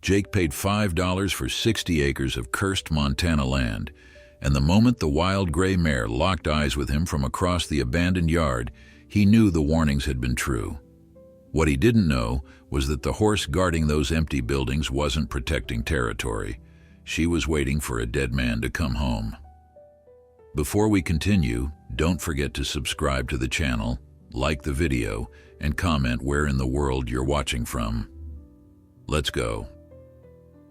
Jake paid $5 for 60 acres of cursed Montana land, and the moment the wild gray mare locked eyes with him from across the abandoned yard, he knew the warnings had been true. What he didn't know was that the horse guarding those empty buildings wasn't protecting territory. She was waiting for a dead man to come home. Before we continue, don't forget to subscribe to the channel, like the video, and comment where in the world you're watching from. Let's go.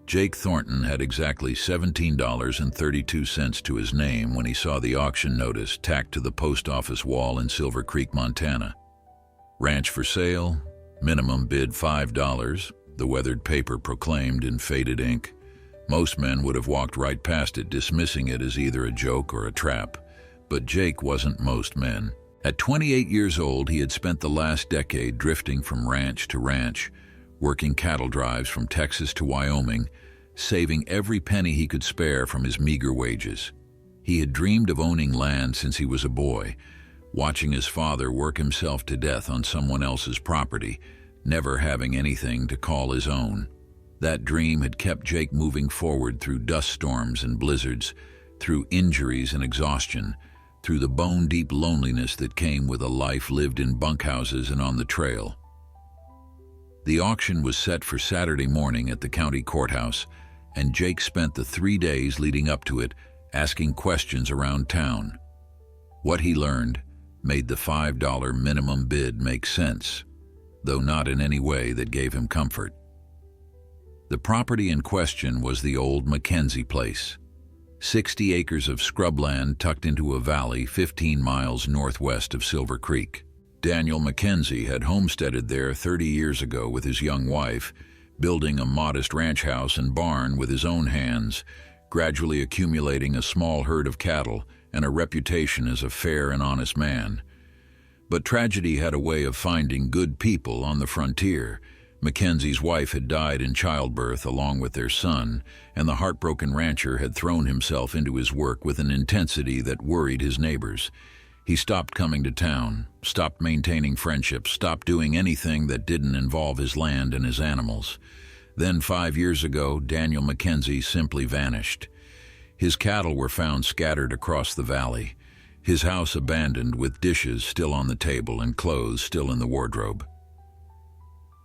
Jake Thornton had exactly $17.32 to his name when he saw the auction notice tacked to the post office wall in Silver Creek, Montana. Ranch for sale, minimum bid $5, the weathered paper proclaimed in faded ink. Most men would have walked right past it, dismissing it as either a joke or a trap. But Jake wasn't most men. At 28 years old, he had spent the last decade drifting from ranch to ranch, working cattle drives from Texas to Wyoming, saving every penny he could spare from his meager wages. He had dreamed of owning land since he was a boy, watching his father work himself to death on someone else's property, never having anything to call his own. That dream had kept Jake moving forward through dust storms and blizzards, through injuries and exhaustion, through the bone-deep loneliness that came with a life lived in bunkhouses and on the trail. The auction was set for Saturday morning at the county courthouse, and Jake spent the 3 days leading up to it asking questions around town. What he learned made the $5 minimum bid make sense, though not in any way that gave him comfort. The property in question was the old Mackenzie place, 60 acres of scrubland tucked into a valley 15 miles northwest of Silver Creek. Daniel Mackenzie had homesteaded there 30 years ago with his young wife, building a modest ranch house and barn with his own hands, gradually accumulating a small herd of cattle and a reputation as a fair and honest man. But tragedy had a way of finding good people on the frontier. Mackenzie's wife had died in childbirth along with their son, and the heartbroken rancher had thrown himself into his work with an intensity that worried his neighbors. He stopped coming to town, stopped maintaining friendships, stopped doing anything that didn't involve his land and his animals. Then 5 years ago, Daniel Mackenzie simply vanished. His cattle were found scattered across the valley, his house abandoned with dishes still on the table and clothes still in the wardrobe.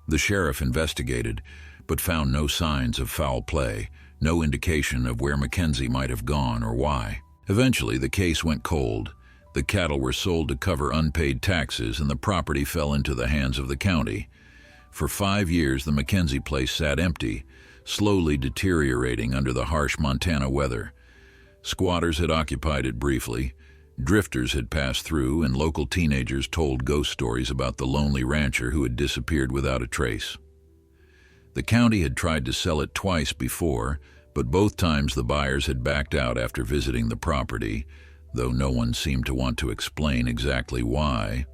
The sheriff investigated, but found no signs of foul play, no indication of where Mackenzie might have gone or why. Eventually, the case went cold. The cattle were sold to cover unpaid taxes, and the property fell into the hands of the county. For 5 years, the Mackenzie place sat empty, slowly deteriorating under the harsh Montana weather. Squatters had occupied it briefly, drifters had passed through, and local teenagers told ghost stories about the lonely rancher who had disappeared without a trace. The county had tried to sell it twice before, but both times the buyers had backed out after visiting the property, though no one seemed to want to explain exactly why.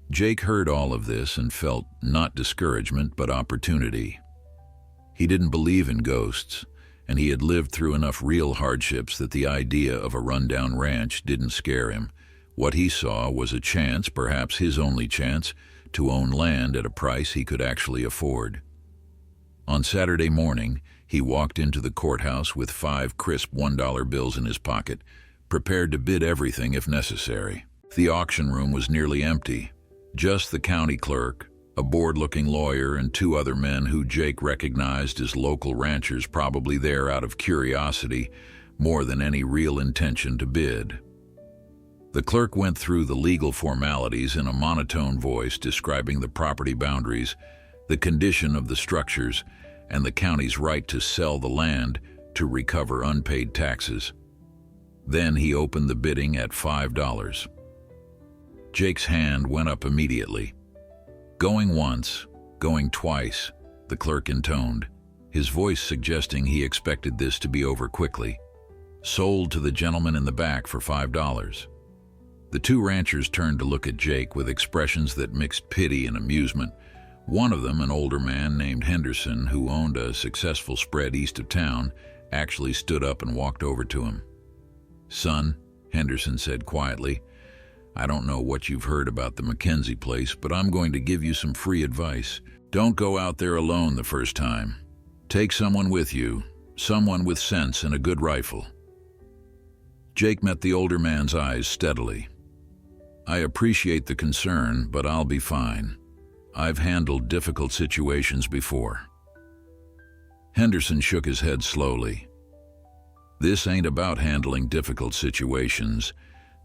Jake heard all of this and felt not discouragement but opportunity. He didn't believe in ghosts, and he had lived through enough real hardships that the idea of a rundown ranch didn't scare him. What he saw was a chance, perhaps his only chance, to own land at a price he could actually afford. On Saturday morning, he walked into the courthouse with 5 crisp $1 bills in his pocket, prepared to bid everything if necessary. The auction room was nearly empty. Just the county clerk, a bored-looking lawyer, and 2 other men who Jake recognized as local ranchers, probably there out of curiosity more than any real intention to bid. The clerk went through the legal formalities in a monotone voice, describing the property boundaries, the condition of the structures, and the county's right to sell the land to recover unpaid taxes. Then he opened the bidding at $5. Jake's hand went up immediately. "Going once, going twice," the clerk intoned, his voice suggesting he expected this to be over quickly. "Sold to the gentleman in the back for $5. The 2 ranchers turned to look at Jake with expressions that mixed pity and amusement. One of them, an older man named Henderson, who owned a successful spread east of town, actually stood up and walked over to him. "Son," Henderson said quietly, "I don't know what you've heard about the Mackenzie place, but I'm going to give you some free advice. Don't go out there alone the first time. Take someone with you, someone with sense and a good rifle. Jake met the older man's eyes steadily. I appreciate the concern, but I'll be fine. I've handled difficult situations before. Henderson shook his head slowly. This ain't about handling difficult situations.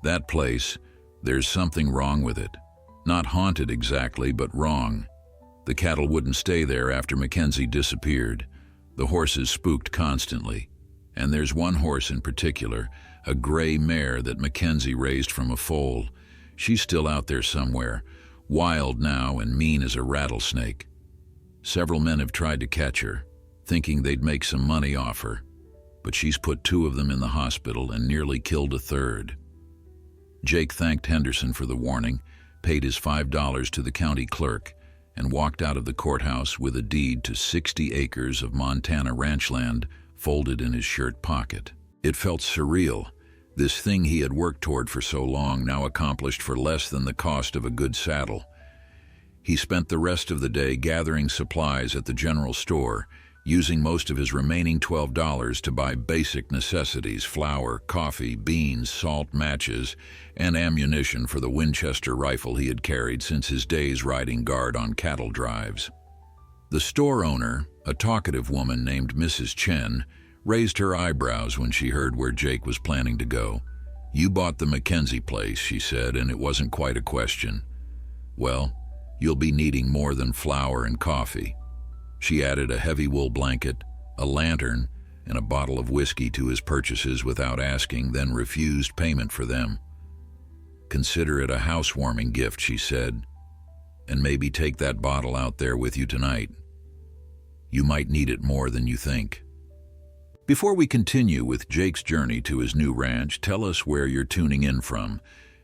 That place, there's something wrong with it. Not haunted exactly, but wrong. The cattle wouldn't stay there after Mackenzie disappeared. The horses spooked constantly. And there's one horse in particular, a gray mare that Mackenzie raised from a foal. She's still out there somewhere, wild now and mean as a rattlesnake. Several men have tried to catch her, thinking they'd make some money off her, but she's put 2 of them in the hospital and nearly killed a 3rd. Jake thanked Henderson for the warning, paid his $5 to the county clerk, and walked out of the courthouse with a deed to 60 acres of Montana ranch land folded in his shirt pocket. It felt surreal. This thing he had worked toward for so long now accomplished for less than the cost of a good saddle. He spent the rest of the day gathering supplies at the general store, using most of his remaining $12 to buy basic necessities: flour, coffee, beans, salt, matches, and ammunition for the Winchester rifle he had carried since his days riding guard on cattle drives. The store owner, a talkative woman named Mrs. Chen, raised her eyebrows when she heard where Jake was planning to go. "You bought the Mackenzie place," she said, "and it wasn't quite a question. Well, you'll be needing more than flour and coffee." She added a heavy wool blanket, a lantern, and a bottle of whiskey to his purchases without asking, then refused payment for them. "Consider it a housewarming gift," she said, "and maybe take that bottle out there with you tonight. You might need it more than you think." Before we continue with Jake's journey to his new ranch, tell us where you're tuning in from.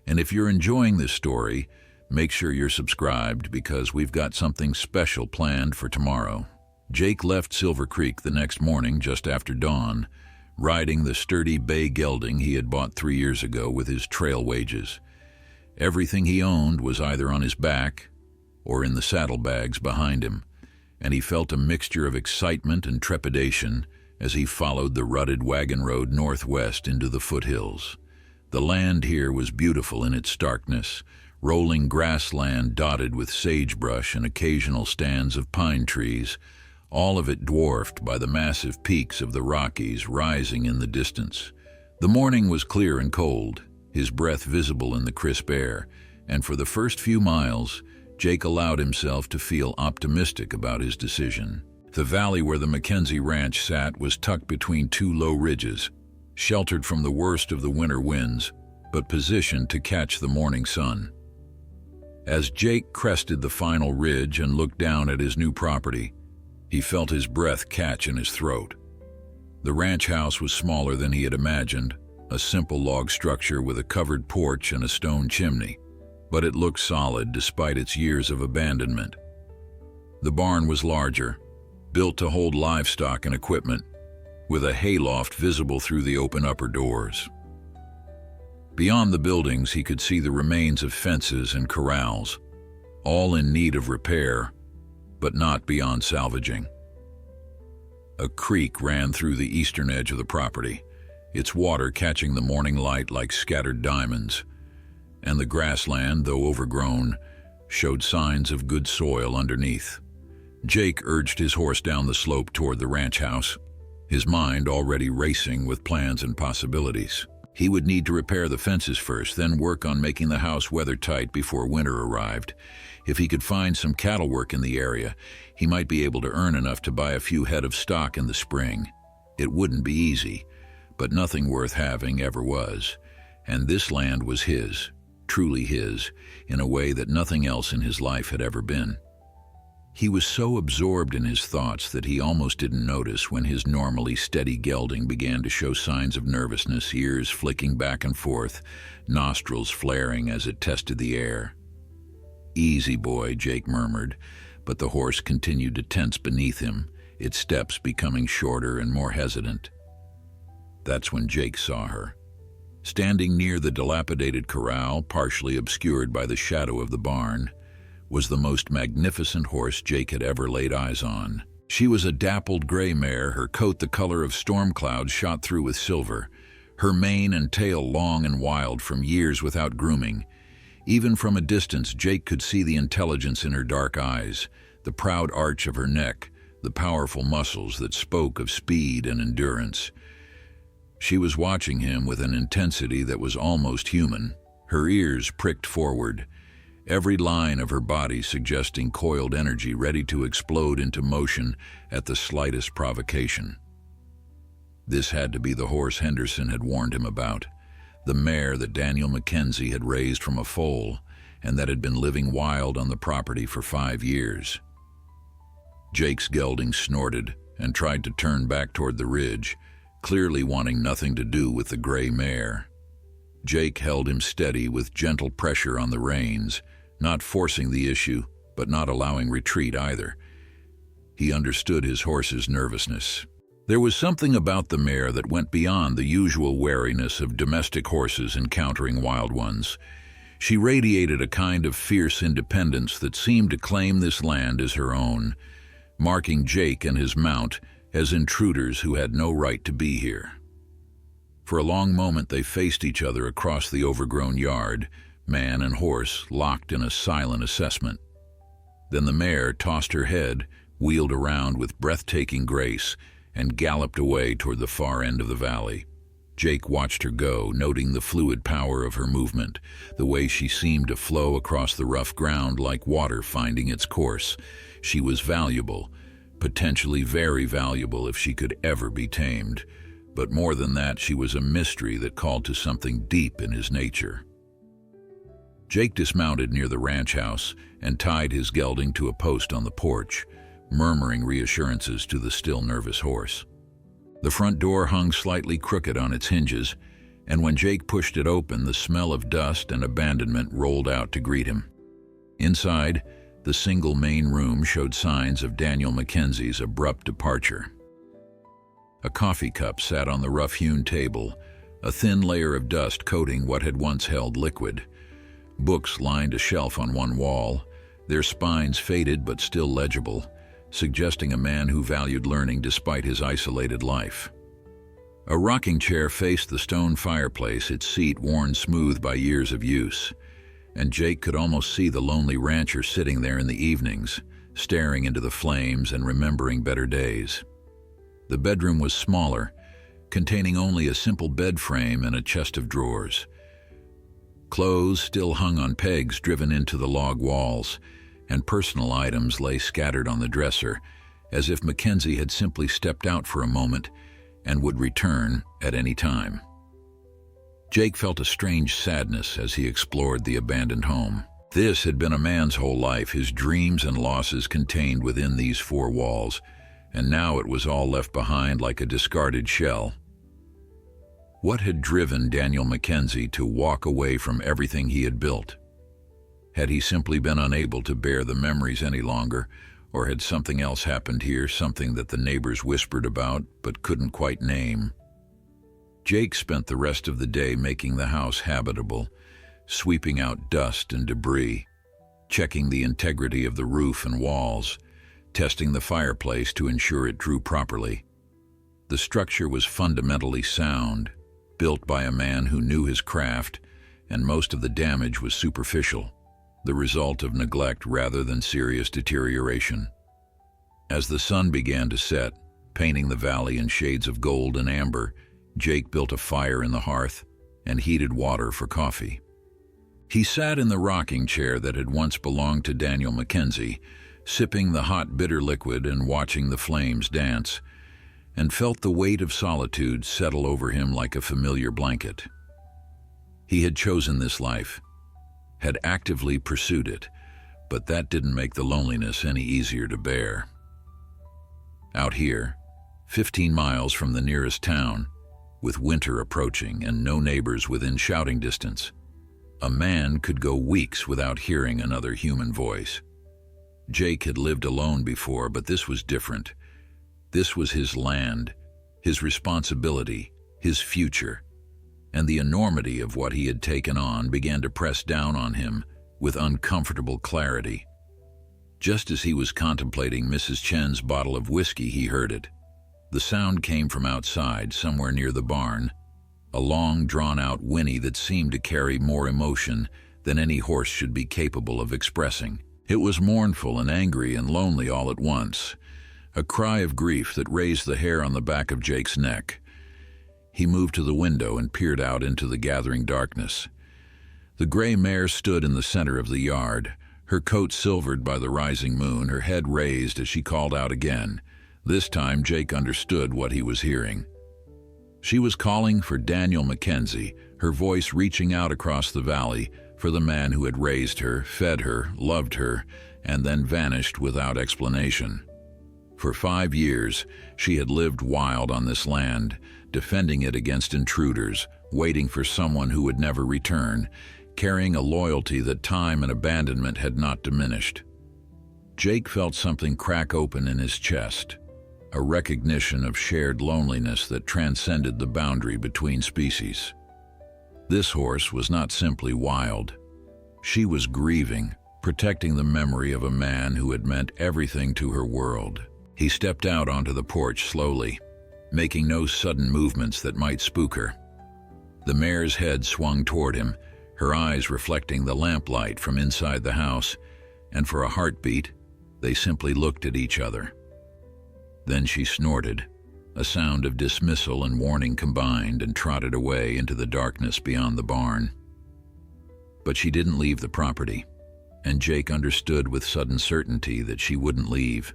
And if you're enjoying this story, make sure you're subscribed, because we've got something special planned for tomorrow. Jake left Silver Creek the next morning just after dawn, riding the sturdy bay gelding he had bought 3 years ago with his trail wages. Everything he owned was either on his back or in the saddlebags behind him, and he felt a mixture of excitement and trepidation as he followed the rutted wagon road northwest into the foothills. The land here was beautiful in its starkness, rolling grassland dotted with sagebrush and occasional stands of pine trees, all of it dwarfed by the massive peaks of the Rockies rising in the distance. The morning was clear and cold, his breath visible in the crisp air, and for the first few miles, Jake allowed himself to feel optimistic about his decision. The valley where the Mackenzie ranch sat was tucked between 2 low ridges, sheltered from the worst of the winter winds, but positioned to catch the morning sun. As Jake crested the final ridge and looked down at his new property, he felt his breath catch in his throat. The ranch house was smaller than he had imagined, a simple log structure with a covered porch and a stone chimney, but it looked solid despite its years of abandonment. The barn was larger, built to hold livestock and equipment, with a hayloft visible through the open upper doors. Beyond the buildings, he could see the remains of fences and corrals, all in need of repair, but not beyond salvaging. A creek ran through the eastern edge of the property, its water catching the morning light like scattered diamonds, and the grassland, though overgrown, showed signs of good soil underneath. Jake urged his horse down the slope toward the ranch house, his mind already racing with plans and possibilities. He would need to repair the fences first, then work on making the house weather-tight before winter arrived. If he could find some cattle work in the area, he might be able to earn enough to buy a few head of stock in the spring. It wouldn't be easy, but nothing worth having ever was. And this land was his, truly his, in a way that nothing else in his life had ever been. He was so absorbed in his thoughts that he almost didn't notice when his normally steady gelding began to show signs of nervousness, ears flicking back and forth, nostrils flaring as it tested the air. "Easy, boy," Jake murmured, but the horse continued to tense beneath him, its steps becoming shorter and more hesitant. That's when Jake saw her. Standing near the dilapidated corral, partially obscured by the shadow of the barn, was the most magnificent horse Jake had ever laid eyes on. She was a dappled gray mare, her coat the color of storm clouds shot through with silver, her mane and tail long and wild from years without grooming. Even from a distance, Jake could see the intelligence in her dark eyes, the proud arch of her neck, the powerful muscles that spoke of speed and endurance. She was watching him with an intensity that was almost human, her ears pricked forward, every line of her body suggesting coiled energy ready to explode into motion at the slightest provocation. This had to be the horse Henderson had warned him about, the mare that Daniel Mackenzie had raised from a foal and that had been living wild on the property for 5 years. Jake's gelding snorted and tried to turn back toward the ridge, clearly wanting nothing to do with the gray mare. Jake held him steady with gentle pressure on the reins, not forcing the issue, but not allowing retreat either. He understood his horse's nervousness. There was something about the mare that went beyond the usual wariness of domestic horses encountering wild ones. She radiated a kind of fierce independence that seemed to claim this land as her own, marking Jake and his mount as intruders who had no right to be here. For a long moment they faced each other across the overgrown yard, man and horse locked in a silent assessment. Then the mare tossed her head, wheeled around with breathtaking grace, and galloped away toward the far end of the valley. Jake watched her go, noting the fluid power of her movement, the way she seemed to flow across the rough ground like water finding its course. She was valuable, potentially very valuable if she could ever be tamed. But more than that, she was a mystery that called to something deep in his nature. Jake dismounted near the ranch house and tied his gelding to a post on the porch, murmuring reassurances to the still nervous horse. The front door hung slightly crooked on its hinges, and when Jake pushed it open, the smell of dust and abandonment rolled out to greet him. Inside, the single main room showed signs of Daniel Mackenzie's abrupt departure. A coffee cup sat on the rough-hewn table, a thin layer of dust coating what had once held liquid. Books lined a shelf on one wall, their spines faded but still legible, suggesting a man who valued learning despite his isolated life. A rocking chair faced the stone fireplace, its seat worn smooth by years of use, and Jake could almost see the lonely rancher sitting there in the evenings, staring into the flames and remembering better days. The bedroom was smaller, containing only a simple bed frame and a chest of drawers. Clothes still hung on pegs driven into the log walls, and personal items lay scattered on the dresser, as if Mackenzie had simply stepped out for a moment and would return at any time. Jake felt a strange sadness as he explored the abandoned home. This had been a man's whole life, his dreams and losses contained within these 4 walls, and now it was all left behind like a discarded shell. What had driven Daniel Mackenzie to walk away from everything he had built? Had he simply been unable to bear the memories any longer, or had something else happened here, something that the neighbors whispered about but couldn't quite name? Jake spent the rest of the day making the house habitable, sweeping out dust and debris, checking the integrity of the roof and walls, testing the fireplace to ensure it drew properly. The structure was fundamentally sound, built by a man who knew his craft, and most of the damage was superficial, the result of neglect rather than serious deterioration. As the sun began to set, painting the valley in shades of gold and amber, Jake built a fire in the hearth and heated water for coffee. He sat in the rocking chair that had once belonged to Daniel Mackenzie, sipping the hot bitter liquid and watching the flames dance, and felt the weight of solitude settle over him like a familiar blanket. He had chosen this life, had actively pursued it, but that didn't make the loneliness any easier to bear. Out here, 15 miles from the nearest town, with winter approaching and no neighbors within shouting distance, a man could go weeks without hearing another human voice. Jake had lived alone before, but this was different. This was his land, his responsibility, his future, and the enormity of what he had taken on began to press down on him with uncomfortable clarity. Just as he was contemplating Mrs. Chen's bottle of whiskey, he heard it. The sound came from outside, somewhere near the barn, a long, drawn-out whinny that seemed to carry more emotion than any horse should be capable of expressing. It was mournful and angry and lonely all at once, a cry of grief that raised the hair on the back of Jake's neck. He moved to the window and peered out into the gathering darkness. The gray mare stood in the center of the yard, her coat silvered by the rising moon, her head raised as she called out again. This time Jake understood what he was hearing. She was calling for Daniel Mackenzie, her voice reaching out across the valley for the man who had raised her, fed her, loved her, and then vanished without explanation. For 5 years, she had lived wild on this land, defending it against intruders, waiting for someone who would never return, carrying a loyalty that time and abandonment had not diminished. Jake felt something crack open in his chest, a recognition of shared loneliness that transcended the boundary between species. This horse was not simply wild. She was grieving, protecting the memory of a man who had meant everything to her world. He stepped out onto the porch slowly, making no sudden movements that might spook her. The mare's head swung toward him, her eyes reflecting the lamplight from inside the house, and for a heartbeat, they simply looked at each other. Then she snorted, a sound of dismissal and warning combined, and trotted away into the darkness beyond the barn. But she didn't leave the property, and Jake understood with sudden certainty that she wouldn't leave.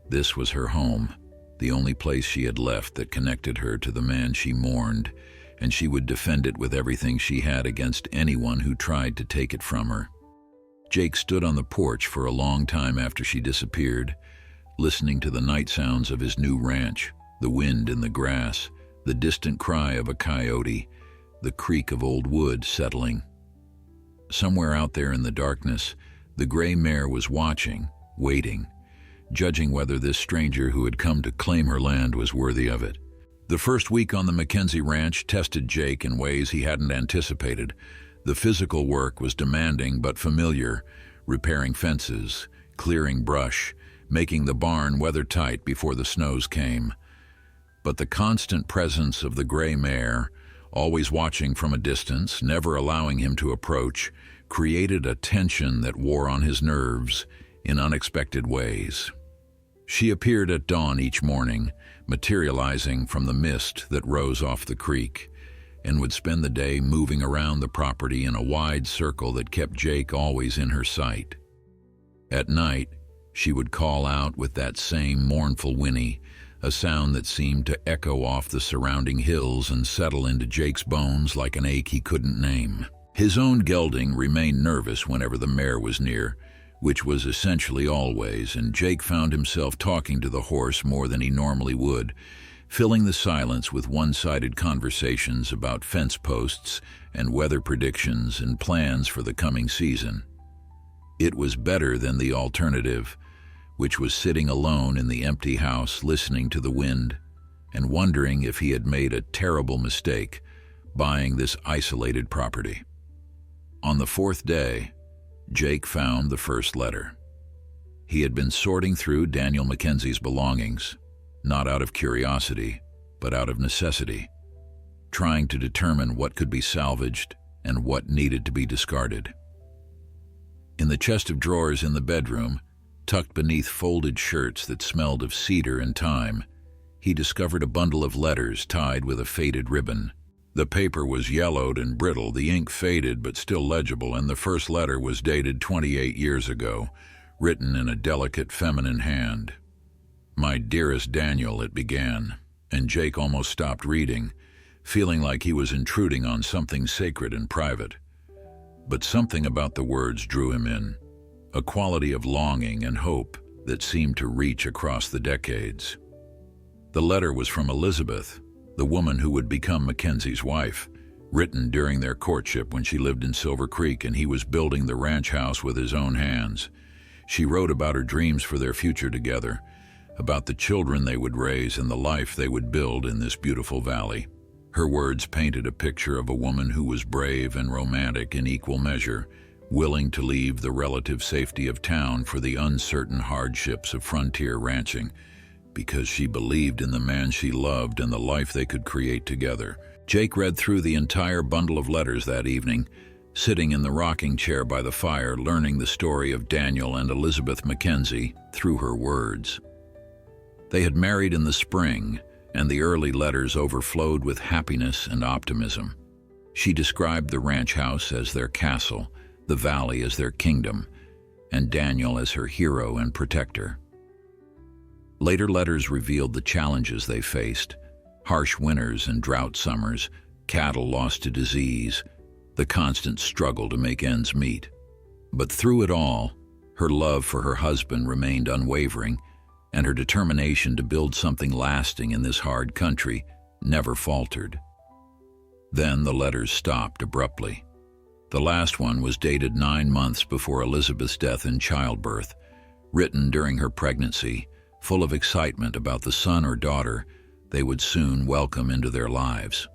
This was her home, the only place she had left that connected her to the man she mourned, and she would defend it with everything she had against anyone who tried to take it from her. Jake stood on the porch for a long time after she disappeared, listening to the night sounds of his new ranch, the wind in the grass, the distant cry of a coyote, the creak of old wood settling. Somewhere out there in the darkness, the gray mare was watching, waiting, judging whether this stranger who had come to claim her land was worthy of it. The first week on the Mackenzie ranch tested Jake in ways he hadn't anticipated. The physical work was demanding but familiar, repairing fences, clearing brush, making the barn weather-tight before the snows came. But the constant presence of the gray mare, always watching from a distance, never allowing him to approach, created a tension that wore on his nerves in unexpected ways. She appeared at dawn each morning, materializing from the mist that rose off the creek, and would spend the day moving around the property in a wide circle that kept Jake always in her sight. At night, she would call out with that same mournful whinny, a sound that seemed to echo off the surrounding hills and settle into Jake's bones like an ache he couldn't name. His own gelding remained nervous whenever the mare was near, which was essentially always, and Jake found himself talking to the horse more than he normally would, filling the silence with one-sided conversations about fence posts and weather predictions and plans for the coming season. It was better than the alternative, which was sitting alone in the empty house listening to the wind and wondering if he had made a terrible mistake buying this isolated property. On the 4th day, Jake found the first letter. He had been sorting through Daniel Mackenzie's belongings, not out of curiosity, but out of necessity, trying to determine what could be salvaged and what needed to be discarded. In the chest of drawers in the bedroom, tucked beneath folded shirts that smelled of cedar and thyme, he discovered a bundle of letters tied with a faded ribbon. The paper was yellowed and brittle, the ink faded but still legible, and the first letter was dated 28 years ago, written in a delicate feminine hand. "My dearest Daniel," it began, and Jake almost stopped reading, feeling like he was intruding on something sacred and private. But something about the words drew him in, a quality of longing and hope that seemed to reach across the decades. The letter was from Elizabeth, the woman who would become Mackenzie's wife, written during their courtship when she lived in Silver Creek and he was building the ranch house with his own hands. She wrote about her dreams for their future together, about the children they would raise and the life they would build in this beautiful valley. Her words painted a picture of a woman who was brave and romantic in equal measure, willing to leave the relative safety of town for the uncertain hardships of frontier ranching, because she believed in the man she loved and the life they could create together. Jake read through the entire bundle of letters that evening, sitting in the rocking chair by the fire, learning the story of Daniel and Elizabeth Mackenzie through her words. They had married in the spring, and the early letters overflowed with happiness and optimism. She described the ranch house as their castle, the valley as their kingdom, and Daniel as her hero and protector. Later letters revealed the challenges they faced: harsh winters and drought summers, cattle lost to disease, the constant struggle to make ends meet. But through it all, her love for her husband remained unwavering, and her determination to build something lasting in this hard country never faltered. Then the letters stopped abruptly. The last one was dated 9 months before Elizabeth's death in childbirth, written during her pregnancy, full of excitement about the son or daughter they would soon welcome into their lives.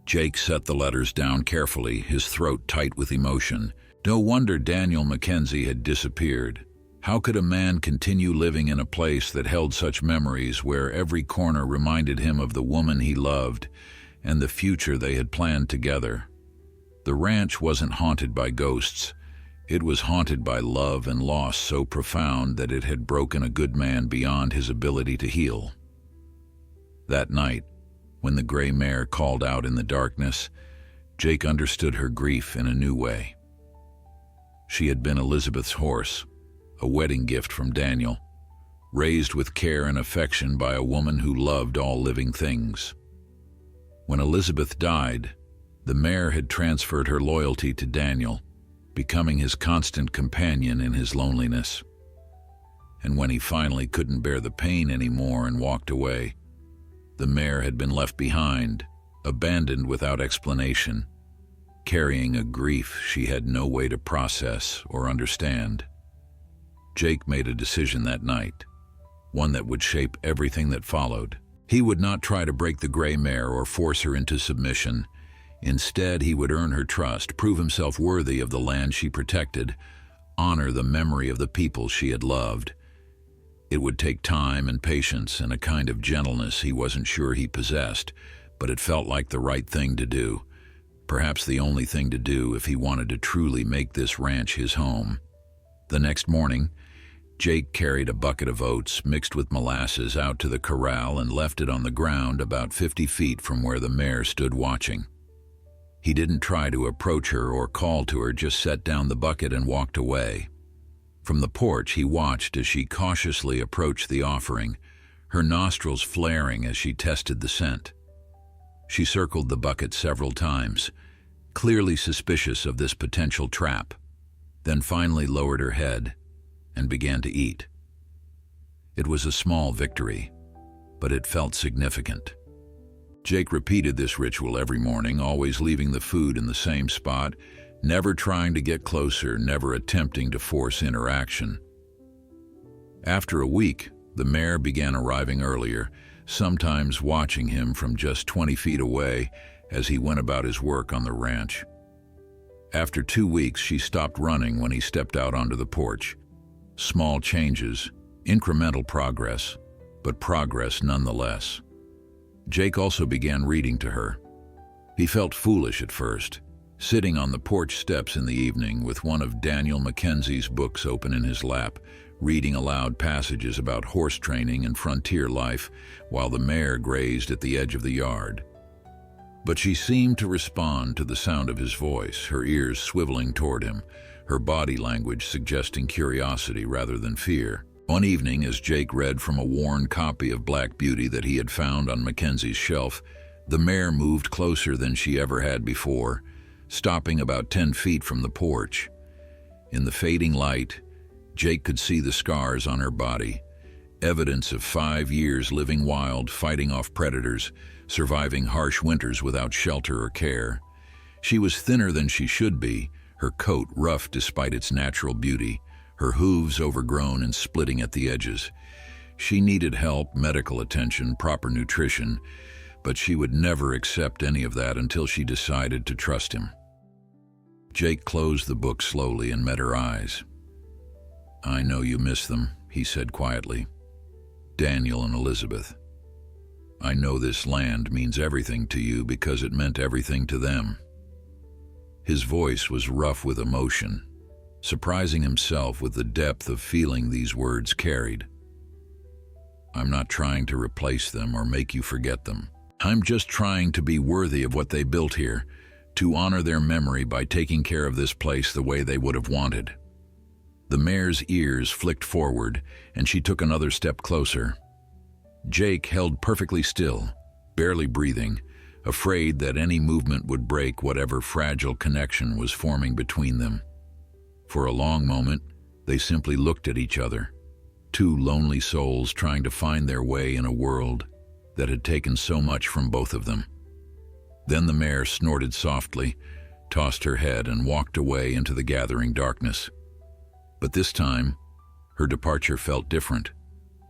Jake set the letters down carefully, his throat tight with emotion. No wonder Daniel Mackenzie had disappeared. How could a man continue living in a place that held such memories, where every corner reminded him of the woman he loved and the future they had planned together? The ranch wasn't haunted by ghosts. It was haunted by love and loss so profound that it had broken a good man beyond his ability to heal. That night, when the gray mare called out in the darkness, Jake understood her grief in a new way. She had been Elizabeth's horse, a wedding gift from Daniel, raised with care and affection by a woman who loved all living things. When Elizabeth died, the mare had transferred her loyalty to Daniel, becoming his constant companion in his loneliness. And when he finally couldn't bear the pain anymore and walked away, the mare had been left behind, abandoned without explanation, carrying a grief she had no way to process or understand. Jake made a decision that night, one that would shape everything that followed. He would not try to break the gray mare or force her into submission. Instead, he would earn her trust, prove himself worthy of the land she protected, honor the memory of the people she had loved. It would take time and patience and a kind of gentleness he wasn't sure he possessed, but it felt like the right thing to do, perhaps the only thing to do if he wanted to truly make this ranch his home. The next morning, Jake carried a bucket of oats mixed with molasses out to the corral and left it on the ground about 50 feet from where the mare stood watching. He didn't try to approach her or call to her, just set down the bucket and walked away. From the porch, he watched as she cautiously approached the offering, her nostrils flaring as she tested the scent. She circled the bucket several times, clearly suspicious of this potential trap, then finally lowered her head and began to eat. It was a small victory, but it felt significant. Jake repeated this ritual every morning, always leaving the food in the same spot, never trying to get closer, never attempting to force interaction. After a week, the mare began arriving earlier, sometimes watching him from just 20 feet away as he went about his work on the ranch. After 2 weeks, she stopped running when he stepped out onto the porch. Small changes, incremental progress, but progress nonetheless. Jake also began reading to her. He felt foolish at first, sitting on the porch steps in the evening with one of Daniel Mackenzie's books open in his lap, reading aloud passages about horse training and frontier life while the mare grazed at the edge of the yard. But she seemed to respond to the sound of his voice, her ears swiveling toward him, her body language suggesting curiosity rather than fear. One evening, as Jake read from a worn copy of Black Beauty that he had found on Mackenzie's shelf, the mare moved closer than she ever had before, stopping about 10 feet from the porch. In the fading light, Jake could see the scars on her body, evidence of 5 years living wild, fighting off predators, surviving harsh winters without shelter or care. She was thinner than she should be, her coat rough despite its natural beauty, her hooves overgrown and splitting at the edges. She needed help, medical attention, proper nutrition, but she would never accept any of that until she decided to trust him. Jake closed the book slowly and met her eyes. "I know you miss them," he said quietly. "Daniel and Elizabeth. I know this land means everything to you because it meant everything to them." His voice was rough with emotion, surprising himself with the depth of feeling these words carried. "I'm not trying to replace them or make you forget them. I'm just trying to be worthy of what they built here, to honor their memory by taking care of this place the way they would have wanted." The mare's ears flicked forward, and she took another step closer. Jake held perfectly still, barely breathing, afraid that any movement would break whatever fragile connection was forming between them. For a long moment, they simply looked at each other, two lonely souls trying to find their way in a world that had taken so much from both of them. Then the mare snorted softly, tossed her head, and walked away into the gathering darkness. But this time, her departure felt different,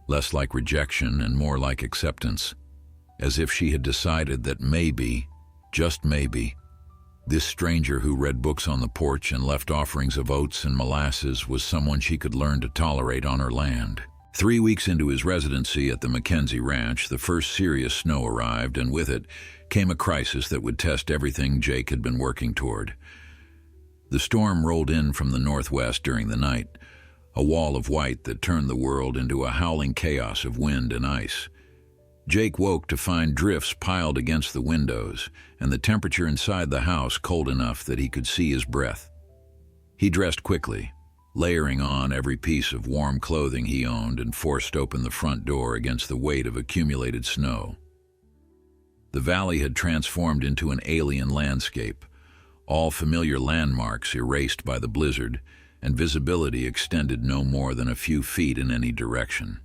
less like rejection and more like acceptance, as if she had decided that maybe, just maybe, this stranger who read books on the porch and left offerings of oats and molasses was someone she could learn to tolerate on her land. 3 weeks into his residency at the Mackenzie Ranch, the first serious snow arrived, and with it came a crisis that would test everything Jake had been working toward. The storm rolled in from the northwest during the night, a wall of white that turned the world into a howling chaos of wind and ice. Jake woke to find drifts piled against the windows, and the temperature inside the house cold enough that he could see his breath. He dressed quickly, layering on every piece of warm clothing he owned, and forced open the front door against the weight of accumulated snow. The valley had transformed into an alien landscape, all familiar landmarks erased by the blizzard, and visibility extended no more than a few feet in any direction.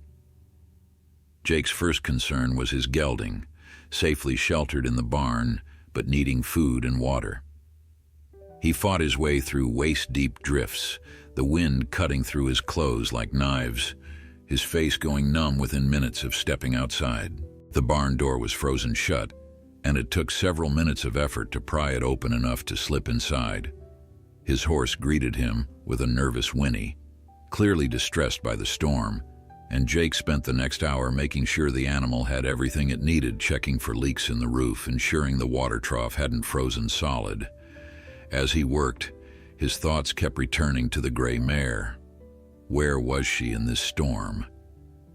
Jake's first concern was his gelding, safely sheltered in the barn, but needing food and water. He fought his way through waist-deep drifts, the wind cutting through his clothes like knives, his face going numb within minutes of stepping outside. The barn door was frozen shut, and it took several minutes of effort to pry it open enough to slip inside. His horse greeted him with a nervous whinny, clearly distressed by the storm, and Jake spent the next hour making sure the animal had everything it needed, checking for leaks in the roof, ensuring the water trough hadn't frozen solid. As he worked, his thoughts kept returning to the gray mare. Where was she in this storm?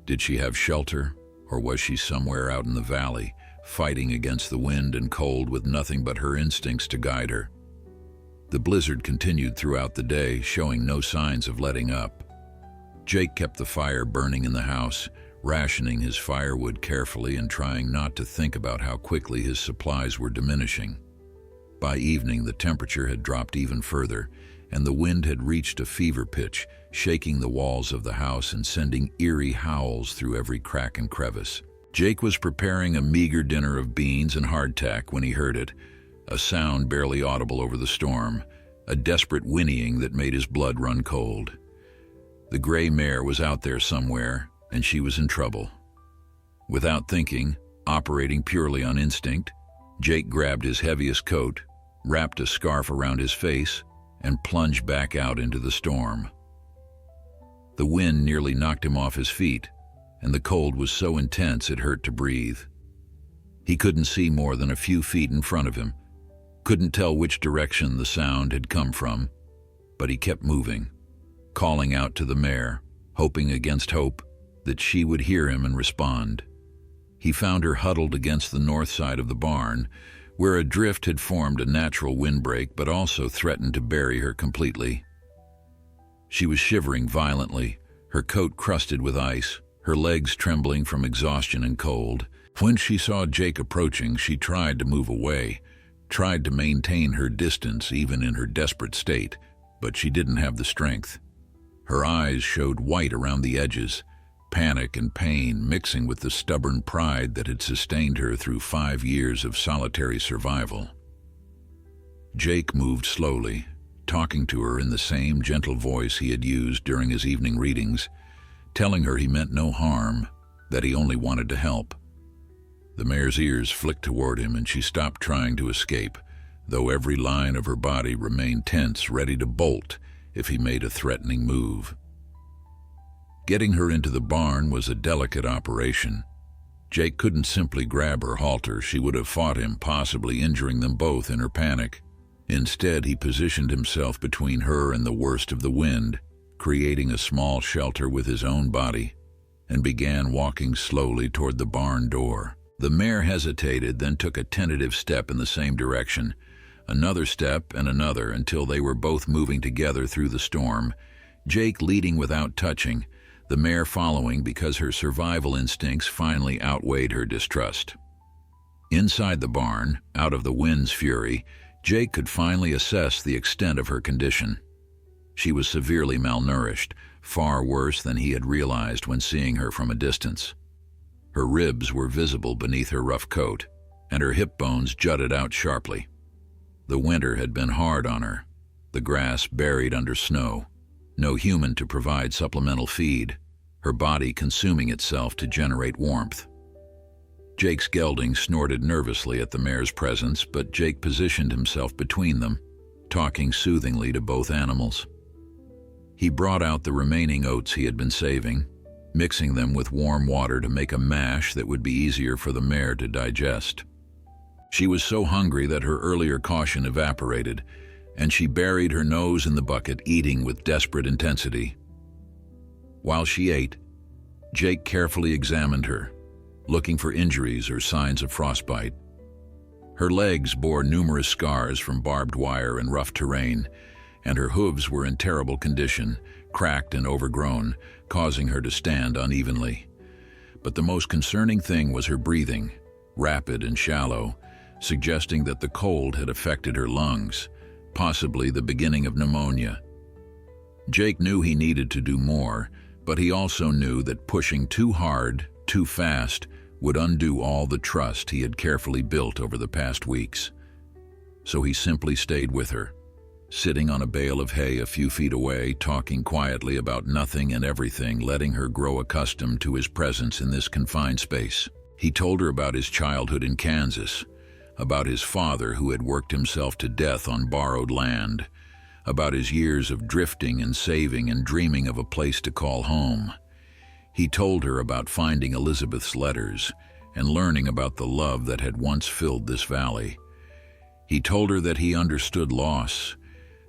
Did she have shelter, or was she somewhere out in the valley, fighting against the wind and cold with nothing but her instincts to guide her? The blizzard continued throughout the day, showing no signs of letting up. Jake kept the fire burning in the house, rationing his firewood carefully and trying not to think about how quickly his supplies were diminishing. By evening, the temperature had dropped even further, and the wind had reached a fever pitch, shaking the walls of the house and sending eerie howls through every crack and crevice. Jake was preparing a meager dinner of beans and hardtack when he heard it, a sound barely audible over the storm, a desperate whinnying that made his blood run cold. The gray mare was out there somewhere, and she was in trouble. Without thinking, operating purely on instinct, Jake grabbed his heaviest coat, wrapped a scarf around his face, and plunged back out into the storm. The wind nearly knocked him off his feet, and the cold was so intense it hurt to breathe. He couldn't see more than a few feet in front of him, couldn't tell which direction the sound had come from, but he kept moving, calling out to the mare, hoping against hope that she would hear him and respond. He found her huddled against the north side of the barn, where a drift had formed a natural windbreak but also threatened to bury her completely. She was shivering violently, her coat crusted with ice, her legs trembling from exhaustion and cold. When she saw Jake approaching, she tried to move away, tried to maintain her distance even in her desperate state, but she didn't have the strength. Her eyes showed white around the edges, panic and pain mixing with the stubborn pride that had sustained her through 5 years of solitary survival. Jake moved slowly, talking to her in the same gentle voice he had used during his evening readings, telling her he meant no harm, that he only wanted to help. The mare's ears flicked toward him and she stopped trying to escape, though every line of her body remained tense, ready to bolt if he made a threatening move. Getting her into the barn was a delicate operation. Jake couldn't simply grab her halter. She would have fought him, possibly injuring them both in her panic. Instead, he positioned himself between her and the worst of the wind, creating a small shelter with his own body, and began walking slowly toward the barn door. The mare hesitated, then took a tentative step in the same direction, another step and another, until they were both moving together through the storm, Jake leading without touching, the mare following because her survival instincts finally outweighed her distrust. Inside the barn, out of the wind's fury, Jake could finally assess the extent of her condition. She was severely malnourished, far worse than he had realized when seeing her from a distance. Her ribs were visible beneath her rough coat, and her hip bones jutted out sharply. The winter had been hard on her, the grass buried under snow, no human to provide supplemental feed, her body consuming itself to generate warmth. Jake's gelding snorted nervously at the mare's presence, but Jake positioned himself between them, talking soothingly to both animals. He brought out the remaining oats he had been saving, mixing them with warm water to make a mash that would be easier for the mare to digest. She was so hungry that her earlier caution evaporated, and she buried her nose in the bucket, eating with desperate intensity. While she ate, Jake carefully examined her, looking for injuries or signs of frostbite. Her legs bore numerous scars from barbed wire and rough terrain, and her hooves were in terrible condition, cracked and overgrown, causing her to stand unevenly. But the most concerning thing was her breathing, rapid and shallow, suggesting that the cold had affected her lungs, possibly the beginning of pneumonia. Jake knew he needed to do more, but he also knew that pushing too hard, too fast, would undo all the trust he had carefully built over the past weeks. So he simply stayed with her, sitting on a bale of hay a few feet away, talking quietly about nothing and everything, letting her grow accustomed to his presence in this confined space. He told her about his childhood in Kansas, about his father who had worked himself to death on borrowed land, about his years of drifting and saving and dreaming of a place to call home. He told her about finding Elizabeth's letters and learning about the love that had once filled this valley. He told her that he understood loss,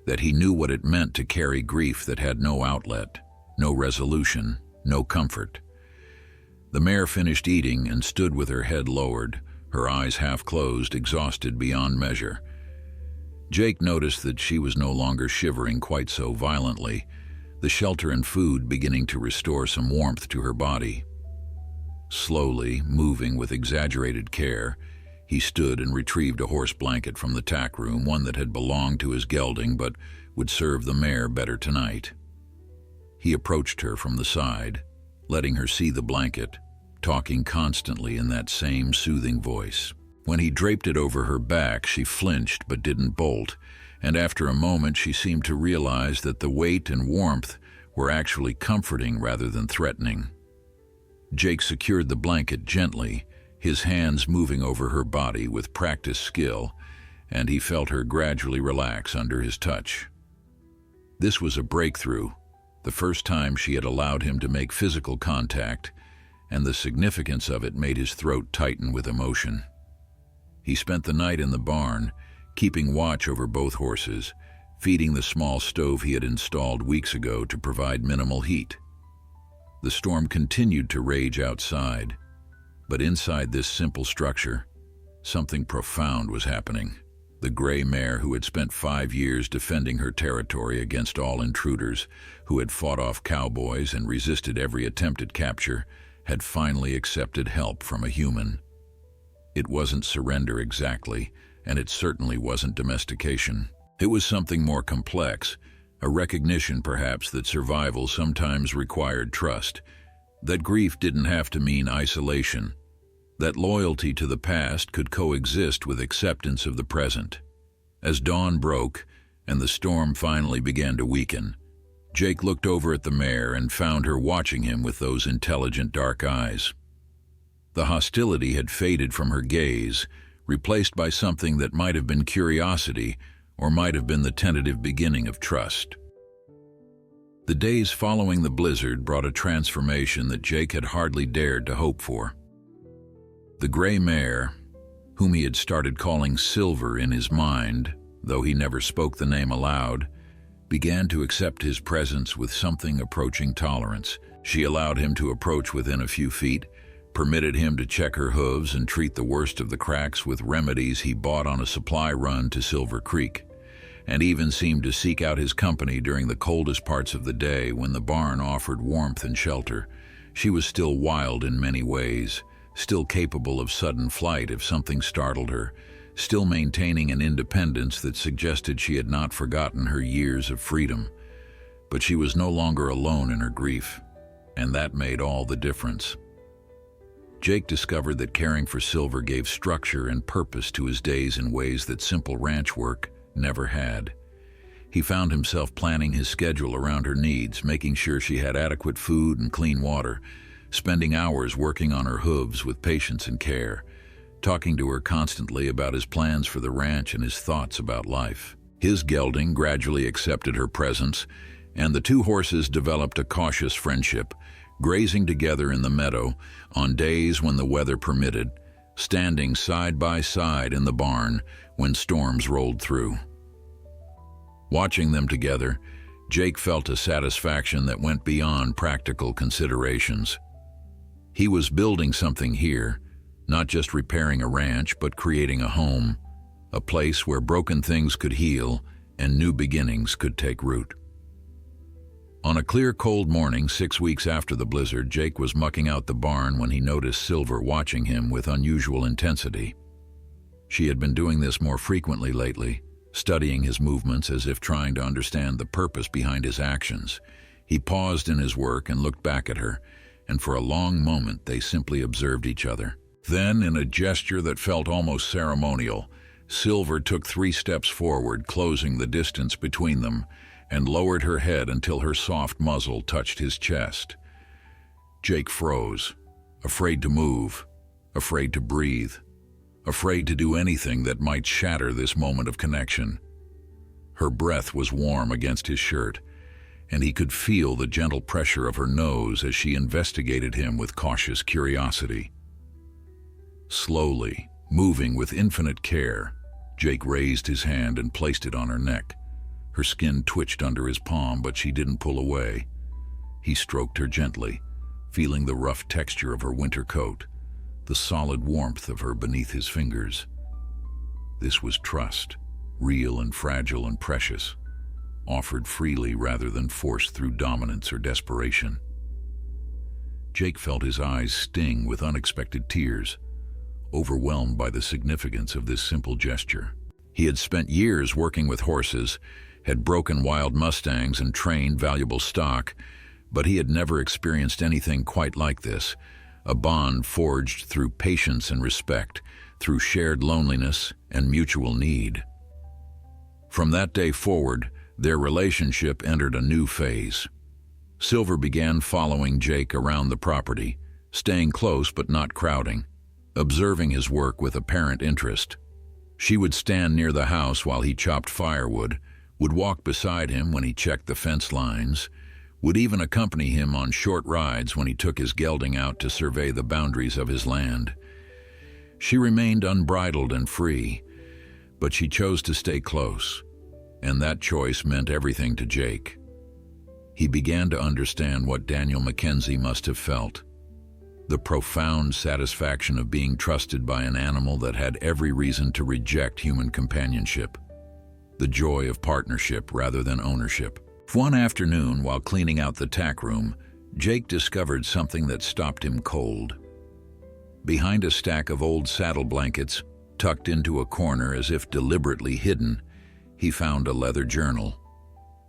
that he knew what it meant to carry grief that had no outlet, no resolution, no comfort. The mare finished eating and stood with her head lowered, her eyes half closed, exhausted beyond measure. Jake noticed that she was no longer shivering quite so violently, the shelter and food beginning to restore some warmth to her body. Slowly, moving with exaggerated care, he stood and retrieved a horse blanket from the tack room, one that had belonged to his gelding but would serve the mare better tonight. He approached her from the side, letting her see the blanket, talking constantly in that same soothing voice. When he draped it over her back, she flinched but didn't bolt, and after a moment she seemed to realize that the weight and warmth were actually comforting rather than threatening. Jake secured the blanket gently, his hands moving over her body with practiced skill, and he felt her gradually relax under his touch. This was a breakthrough, the first time she had allowed him to make physical contact, and the significance of it made his throat tighten with emotion. He spent the night in the barn, keeping watch over both horses, feeding the small stove he had installed weeks ago to provide minimal heat. The storm continued to rage outside, but inside this simple structure, something profound was happening. The gray mare, who had spent 5 years defending her territory against all intruders, who had fought off cowboys and resisted every attempt at capture, had finally accepted help from a human. It wasn't surrender exactly, and it certainly wasn't domestication. It was something more complex, a recognition perhaps that survival sometimes required trust, that grief didn't have to mean isolation, that loyalty to the past could coexist with acceptance of the present. As dawn broke and the storm finally began to weaken, Jake looked over at the mare and found her watching him with those intelligent dark eyes. The hostility had faded from her gaze, replaced by something that might have been curiosity or might have been the tentative beginning of trust. The days following the blizzard brought a transformation that Jake had hardly dared to hope for. The gray mare, whom he had started calling Silver in his mind, though he never spoke the name aloud, began to accept his presence with something approaching tolerance. She allowed him to approach within a few feet, permitted him to check her hooves and treat the worst of the cracks with remedies he bought on a supply run to Silver Creek, and even seemed to seek out his company during the coldest parts of the day when the barn offered warmth and shelter. She was still wild in many ways, still capable of sudden flight if something startled her, still maintaining an independence that suggested she had not forgotten her years of freedom. But she was no longer alone in her grief, and that made all the difference. Jake discovered that caring for Silver gave structure and purpose to his days in ways that simple ranch work never had. He found himself planning his schedule around her needs, making sure she had adequate food and clean water, spending hours working on her hooves with patience and care, talking to her constantly about his plans for the ranch and his thoughts about life. His gelding gradually accepted her presence, and the two horses developed a cautious friendship, grazing together in the meadow on days when the weather permitted, standing side by side in the barn when storms rolled through. Watching them together, Jake felt a satisfaction that went beyond practical considerations. He was building something here, not just repairing a ranch, but creating a home, a place where broken things could heal and new beginnings could take root. On a clear, cold morning 6 weeks after the blizzard, Jake was mucking out the barn when he noticed Silver watching him with unusual intensity. She had been doing this more frequently lately, studying his movements as if trying to understand the purpose behind his actions. He paused in his work and looked back at her, and for a long moment they simply observed each other. Then, in a gesture that felt almost ceremonial, Silver took 3 steps forward, closing the distance between them, and lowered her head until her soft muzzle touched his chest. Jake froze, afraid to move, afraid to breathe, afraid to do anything that might shatter this moment of connection. Her breath was warm against his shirt, and he could feel the gentle pressure of her nose as she investigated him with cautious curiosity. Slowly, moving with infinite care, Jake raised his hand and placed it on her neck. Her skin twitched under his palm, but she didn't pull away. He stroked her gently, feeling the rough texture of her winter coat, the solid warmth of her beneath his fingers. This was trust, real and fragile and precious, offered freely rather than forced through dominance or desperation. Jake felt his eyes sting with unexpected tears, overwhelmed by the significance of this simple gesture. He had spent years working with horses, had broken wild mustangs and trained valuable stock, but he had never experienced anything quite like this, a bond forged through patience and respect, through shared loneliness and mutual need. From that day forward, their relationship entered a new phase. Silver began following Jake around the property, staying close but not crowding, observing his work with apparent interest. She would stand near the house while he chopped firewood, would walk beside him when he checked the fence lines, would even accompany him on short rides when he took his gelding out to survey the boundaries of his land. She remained unbridled and free, but she chose to stay close, and that choice meant everything to Jake. He began to understand what Daniel Mackenzie must have felt. The profound satisfaction of being trusted by an animal that had every reason to reject human companionship. The joy of partnership rather than ownership. One afternoon, while cleaning out the tack room, Jake discovered something that stopped him cold. Behind a stack of old saddle blankets, tucked into a corner as if deliberately hidden, he found a leather journal.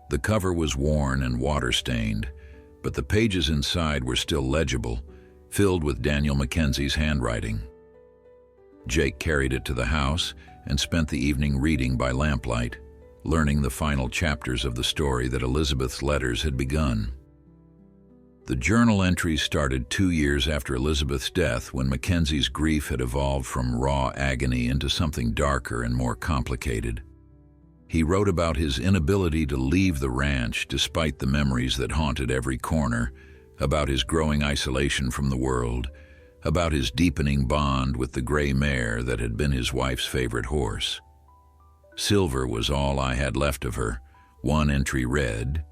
The cover was worn and water-stained, but the pages inside were still legible, filled with Daniel Mackenzie's handwriting. Jake carried it to the house and spent the evening reading by lamplight, learning the final chapters of the story that Elizabeth's letters had begun. The journal entries started 2 years after Elizabeth's death, when Mackenzie's grief had evolved from raw agony into something darker and more complicated. He wrote about his inability to leave the ranch despite the memories that haunted every corner, about his growing isolation from the world, about his deepening bond with the gray mare that had been his wife's favorite horse. Silver was all I had left of her, one entry read,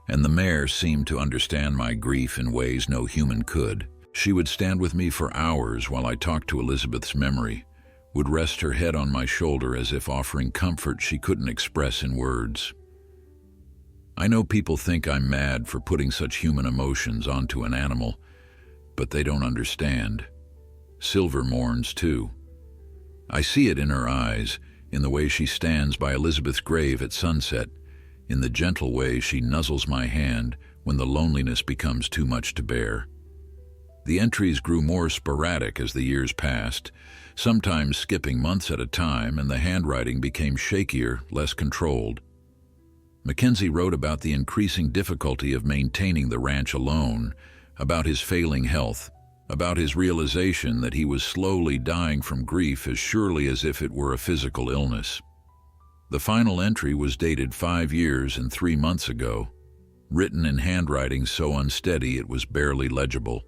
and the mare seemed to understand my grief in ways no human could. She would stand with me for hours while I talked to Elizabeth's memory, would rest her head on my shoulder as if offering comfort she couldn't express in words. I know people think I'm mad for putting such human emotions onto an animal, but they don't understand. Silver mourns too. I see it in her eyes, in the way she stands by Elizabeth's grave at sunset, in the gentle way she nuzzles my hand when the loneliness becomes too much to bear. The entries grew more sporadic as the years passed, sometimes skipping months at a time, and the handwriting became shakier, less controlled. Mackenzie wrote about the increasing difficulty of maintaining the ranch alone, about his failing health, about his realization that he was slowly dying from grief as surely as if it were a physical illness. The final entry was dated 5 years and 3 months ago, written in handwriting so unsteady it was barely legible.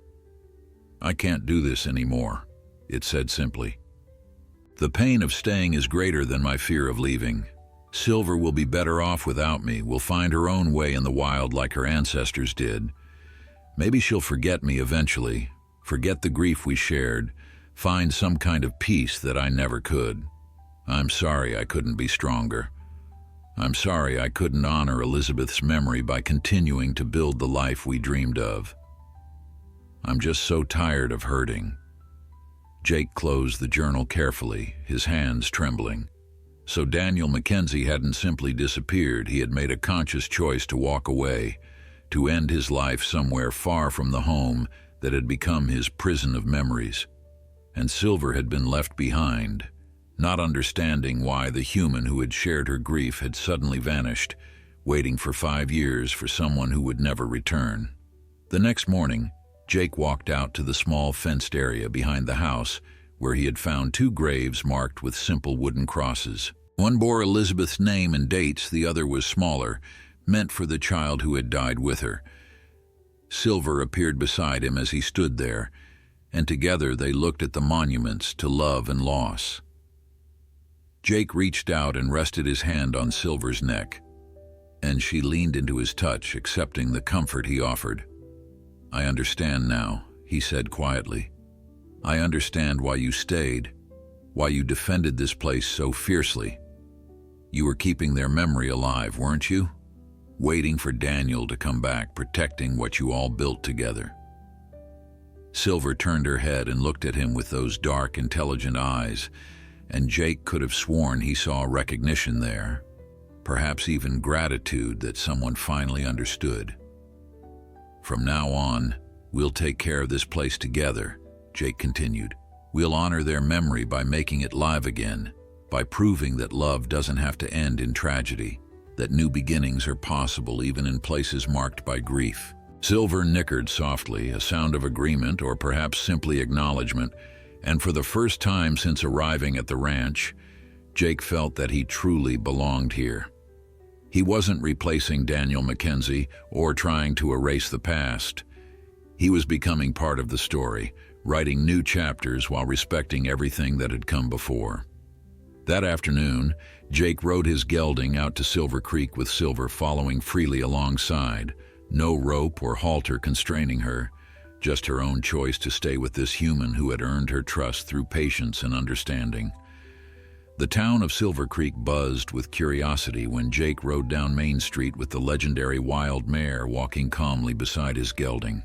"I can't do this anymore," it said simply. "The pain of staying is greater than my fear of leaving. Silver will be better off without me, will find her own way in the wild like her ancestors did. Maybe she'll forget me eventually, forget the grief we shared, find some kind of peace that I never could. I'm sorry I couldn't be stronger. I'm sorry I couldn't honor Elizabeth's memory by continuing to build the life we dreamed of. I'm just so tired of hurting." Jake closed the journal carefully, his hands trembling. So Daniel Mackenzie hadn't simply disappeared. He had made a conscious choice to walk away, to end his life somewhere far from the home that had become his prison of memories. And Silver had been left behind, not understanding why the human who had shared her grief had suddenly vanished, waiting for 5 years for someone who would never return. The next morning, Jake walked out to the small fenced area behind the house where he had found 2 graves marked with simple wooden crosses. One bore Elizabeth's name and dates, the other was smaller, meant for the child who had died with her. Silver appeared beside him as he stood there, and together they looked at the monuments to love and loss. Jake reached out and rested his hand on Silver's neck, and she leaned into his touch, accepting the comfort he offered. "I understand now," he said quietly. "I understand why you stayed, why you defended this place so fiercely. You were keeping their memory alive, weren't you? Waiting for Daniel to come back, protecting what you all built together." Silver turned her head and looked at him with those dark, intelligent eyes, and Jake could have sworn he saw recognition there, perhaps even gratitude that someone finally understood. "From now on, we'll take care of this place together," Jake continued. "We'll honor their memory by making it live again, by proving that love doesn't have to end in tragedy, that new beginnings are possible even in places marked by grief." Silver nickered softly, a sound of agreement or perhaps simply acknowledgement, and for the first time since arriving at the ranch, Jake felt that he truly belonged here. He wasn't replacing Daniel Mackenzie or trying to erase the past. He was becoming part of the story, writing new chapters while respecting everything that had come before. That afternoon, Jake rode his gelding out to Silver Creek with Silver following freely alongside, no rope or halter constraining her, just her own choice to stay with this human who had earned her trust through patience and understanding. The town of Silver Creek buzzed with curiosity when Jake rode down Main Street with the legendary wild mare walking calmly beside his gelding.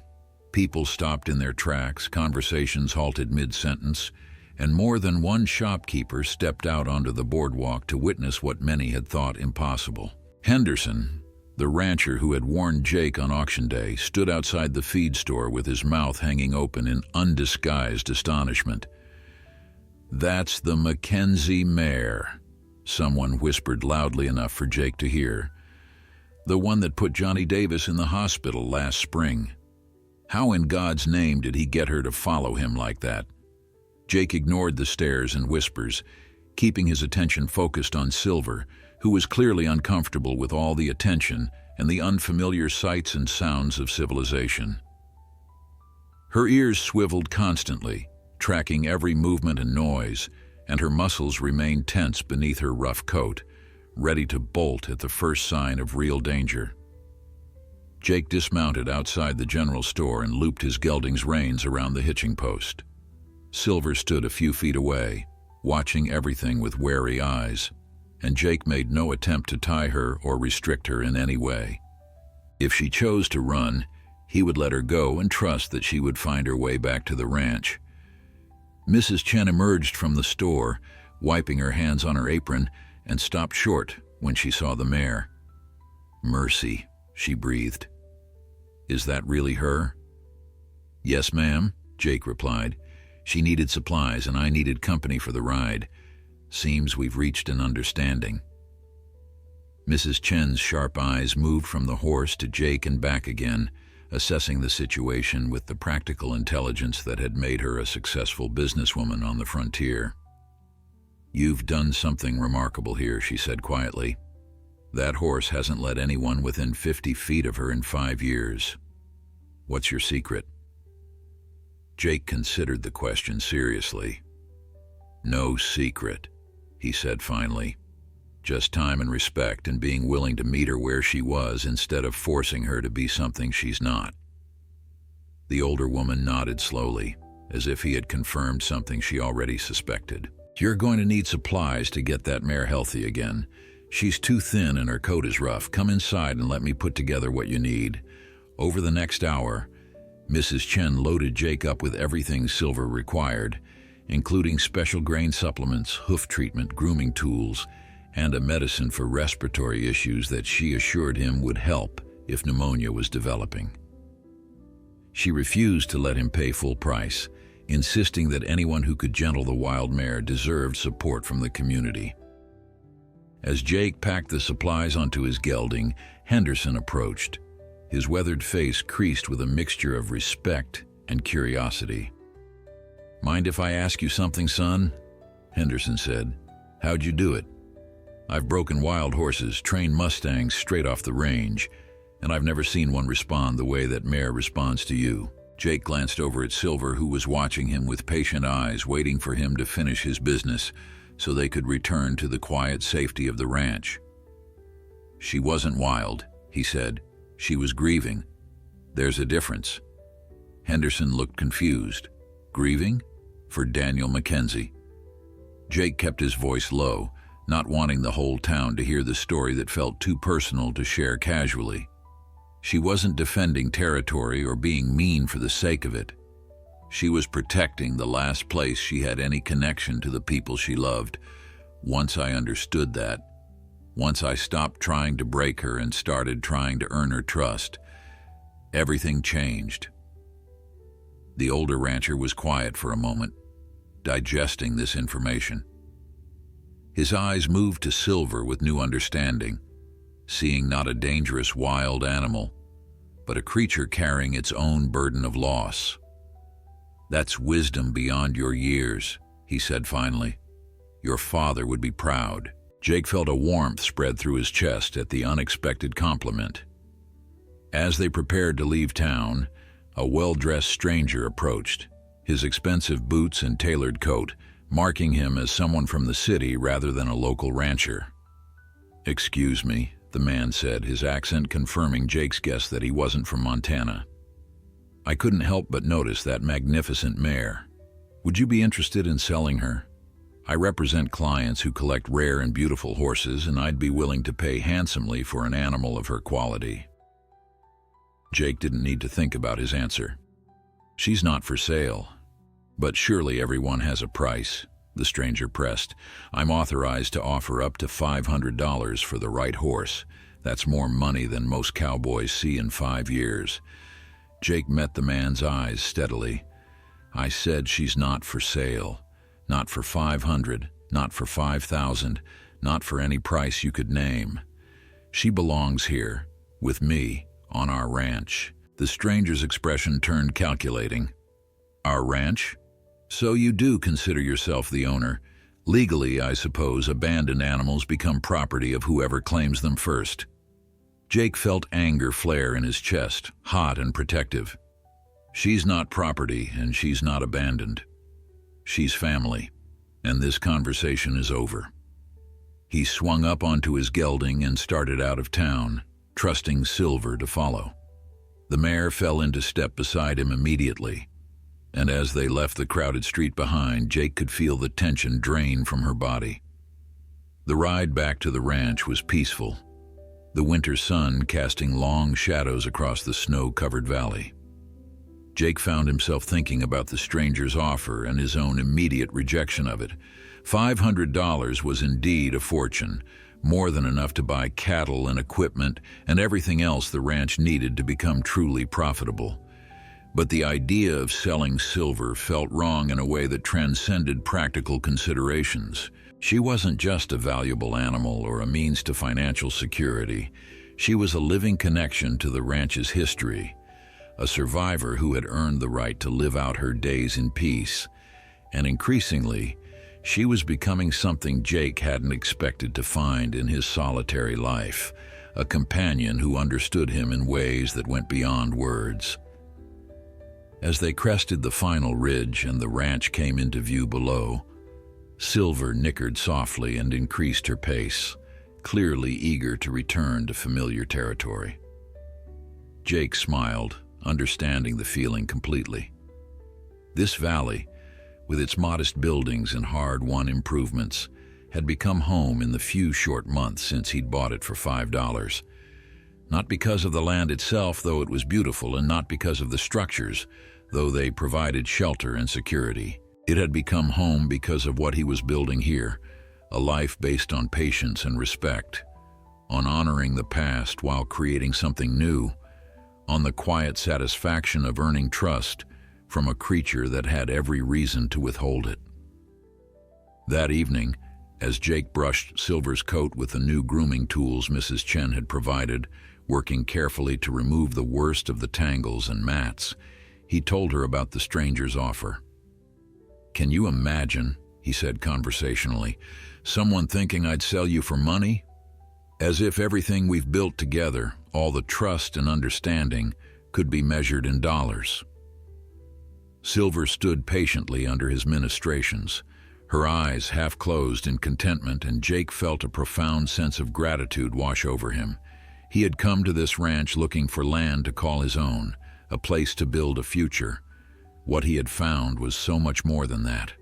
People stopped in their tracks, conversations halted mid-sentence, and more than one shopkeeper stepped out onto the boardwalk to witness what many had thought impossible. Henderson, the rancher who had warned Jake on auction day, stood outside the feed store with his mouth hanging open in undisguised astonishment. "That's the Mackenzie mare," someone whispered loudly enough for Jake to hear. "The one that put Johnny Davis in the hospital last spring." How in God's name did he get her to follow him like that? Jake ignored the stares and whispers, keeping his attention focused on Silver, who was clearly uncomfortable with all the attention and the unfamiliar sights and sounds of civilization. Her ears swiveled constantly, tracking every movement and noise, and her muscles remained tense beneath her rough coat, ready to bolt at the first sign of real danger. Jake dismounted outside the general store and looped his gelding's reins around the hitching post. Silver stood a few feet away, watching everything with wary eyes, and Jake made no attempt to tie her or restrict her in any way. If she chose to run, he would let her go and trust that she would find her way back to the ranch. Mrs. Chen emerged from the store, wiping her hands on her apron, and stopped short when she saw the mare. "Mercy," she breathed. "Is that really her?" "Yes, ma'am," Jake replied. "She needed supplies and I needed company for the ride. Seems we've reached an understanding." Mrs. Chen's sharp eyes moved from the horse to Jake and back again, assessing the situation with the practical intelligence that had made her a successful businesswoman on the frontier. "You've done something remarkable here," she said quietly. "That horse hasn't let anyone within 50 feet of her in 5 years. What's your secret?" Jake considered the question seriously. "No secret," he said finally. "Just time and respect and being willing to meet her where she was instead of forcing her to be something she's not." The older woman nodded slowly, as if he had confirmed something she already suspected. "You're going to need supplies to get that mare healthy again. She's too thin and her coat is rough. Come inside and let me put together what you need." Over the next hour, Mrs. Chen loaded Jake up with everything Silver required, including special grain supplements, hoof treatment, grooming tools, and a medicine for respiratory issues that she assured him would help if pneumonia was developing. She refused to let him pay full price, insisting that anyone who could gentle the wild mare deserved support from the community. As Jake packed the supplies onto his gelding, Henderson approached, his weathered face creased with a mixture of respect and curiosity. "Mind if I ask you something, son?" Henderson said. "How'd you do it? I've broken wild horses, trained mustangs straight off the range, and I've never seen one respond the way that mare responds to you." Jake glanced over at Silver, who was watching him with patient eyes, waiting for him to finish his business so they could return to the quiet safety of the ranch. "She wasn't wild," he said. "She was grieving. There's a difference." Henderson looked confused. "Grieving? For Daniel Mackenzie?" Jake kept his voice low, not wanting the whole town to hear the story that felt too personal to share casually. She wasn't defending territory or being mean for the sake of it. She was protecting the last place she had any connection to the people she loved. Once I understood that, once I stopped trying to break her and started trying to earn her trust, everything changed. The older rancher was quiet for a moment, digesting this information. His eyes moved to Silver with new understanding, seeing not a dangerous wild animal, but a creature carrying its own burden of loss. "That's wisdom beyond your years," he said finally. "Your father would be proud." Jake felt a warmth spread through his chest at the unexpected compliment. As they prepared to leave town, a well-dressed stranger approached, his expensive boots and tailored coat marking him as someone from the city rather than a local rancher. "Excuse me," the man said, his accent confirming Jake's guess that he wasn't from Montana. "I couldn't help but notice that magnificent mare. Would you be interested in selling her? I represent clients who collect rare and beautiful horses, and I'd be willing to pay handsomely for an animal of her quality." Jake didn't need to think about his answer. "She's not for sale. But surely everyone has a price," the stranger pressed. "I'm authorized to offer up to $500 for the right horse. That's more money than most cowboys see in 5 years. Jake met the man's eyes steadily. "I said she's not for sale. Not for 500, not for 5,000, not for any price you could name. She belongs here, with me, on our ranch. The stranger's expression turned calculating. "Our ranch? So you do consider yourself the owner. Legally, I suppose, abandoned animals become property of whoever claims them first." Jake felt anger flare in his chest, hot and protective. "She's not property, and she's not abandoned. She's family, and this conversation is over." He swung up onto his gelding and started out of town, trusting Silver to follow. The mare fell into step beside him immediately, and as they left the crowded street behind, Jake could feel the tension drain from her body. The ride back to the ranch was peaceful, the winter sun casting long shadows across the snow-covered valley. Jake found himself thinking about the stranger's offer and his own immediate rejection of it. $500 was indeed a fortune, more than enough to buy cattle and equipment and everything else the ranch needed to become truly profitable. But the idea of selling Silver felt wrong in a way that transcended practical considerations. She wasn't just a valuable animal or a means to financial security. She was a living connection to the ranch's history, a survivor who had earned the right to live out her days in peace. And increasingly, she was becoming something Jake hadn't expected to find in his solitary life, a companion who understood him in ways that went beyond words. As they crested the final ridge and the ranch came into view below, Silver nickered softly and increased her pace, clearly eager to return to familiar territory. Jake smiled, understanding the feeling completely. This valley, with its modest buildings and hard-won improvements, had become home in the few short months since he'd bought it for $5. Not because of the land itself, though it was beautiful, and not because of the structures, though they provided shelter and security. It had become home because of what he was building here, a life based on patience and respect, on honoring the past while creating something new, on the quiet satisfaction of earning trust from a creature that had every reason to withhold it. That evening, as Jake brushed Silver's coat with the new grooming tools Mrs. Chen had provided, working carefully to remove the worst of the tangles and mats, he told her about the stranger's offer. "Can you imagine," he said conversationally, "someone thinking I'd sell you for money? As if everything we've built together, all the trust and understanding, could be measured in dollars." Silver stood patiently under his ministrations, her eyes half closed in contentment, and Jake felt a profound sense of gratitude wash over him. He had come to this ranch looking for land to call his own, a place to build a future. What he had found was so much more than that.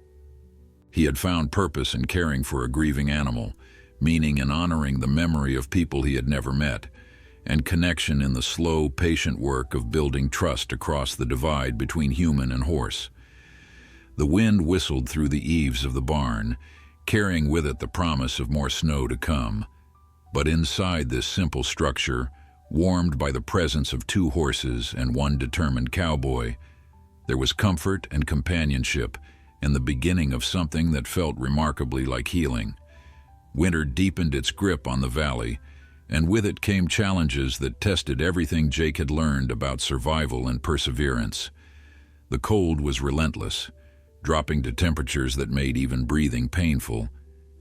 He had found purpose in caring for a grieving animal, meaning in honoring the memory of people he had never met, and connection in the slow, patient work of building trust across the divide between human and horse. The wind whistled through the eaves of the barn, carrying with it the promise of more snow to come. But inside this simple structure, warmed by the presence of 2 horses and 1 determined cowboy, there was comfort and companionship and the beginning of something that felt remarkably like healing. Winter deepened its grip on the valley, and with it came challenges that tested everything Jake had learned about survival and perseverance. The cold was relentless, dropping to temperatures that made even breathing painful,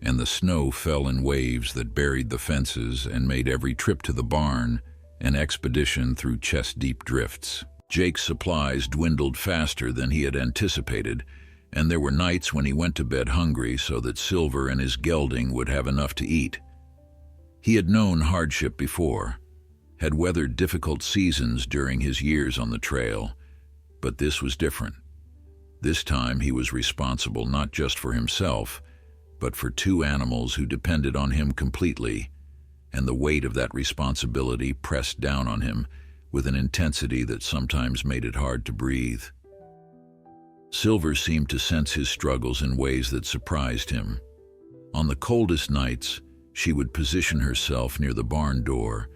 and the snow fell in waves that buried the fences and made every trip to the barn an expedition through chest-deep drifts. Jake's supplies dwindled faster than he had anticipated, and there were nights when he went to bed hungry so that Silver and his gelding would have enough to eat. He had known hardship before, had weathered difficult seasons during his years on the trail, but this was different. This time he was responsible not just for himself, but for 2 animals who depended on him completely, and the weight of that responsibility pressed down on him with an intensity that sometimes made it hard to breathe. Silver seemed to sense his struggles in ways that surprised him. On the coldest nights, she would position herself near the barn door,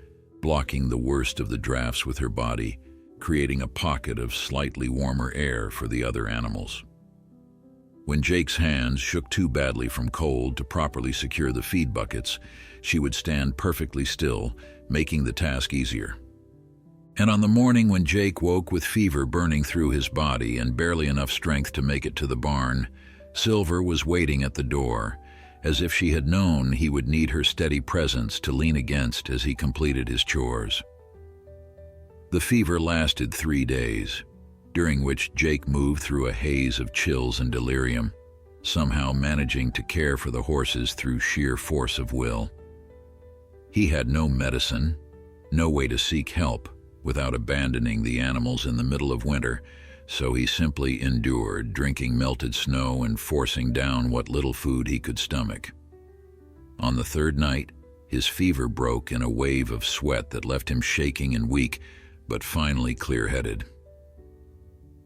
blocking the worst of the drafts with her body, creating a pocket of slightly warmer air for the other animals. When Jake's hands shook too badly from cold to properly secure the feed buckets, she would stand perfectly still, making the task easier. And on the morning when Jake woke with fever burning through his body and barely enough strength to make it to the barn, Silver was waiting at the door, as if she had known he would need her steady presence to lean against as he completed his chores. The fever lasted 3 days, during which Jake moved through a haze of chills and delirium, somehow managing to care for the horses through sheer force of will. He had no medicine, no way to seek help without abandoning the animals in the middle of winter, so he simply endured, drinking melted snow and forcing down what little food he could stomach. On the 3rd night, his fever broke in a wave of sweat that left him shaking and weak, but finally clear-headed.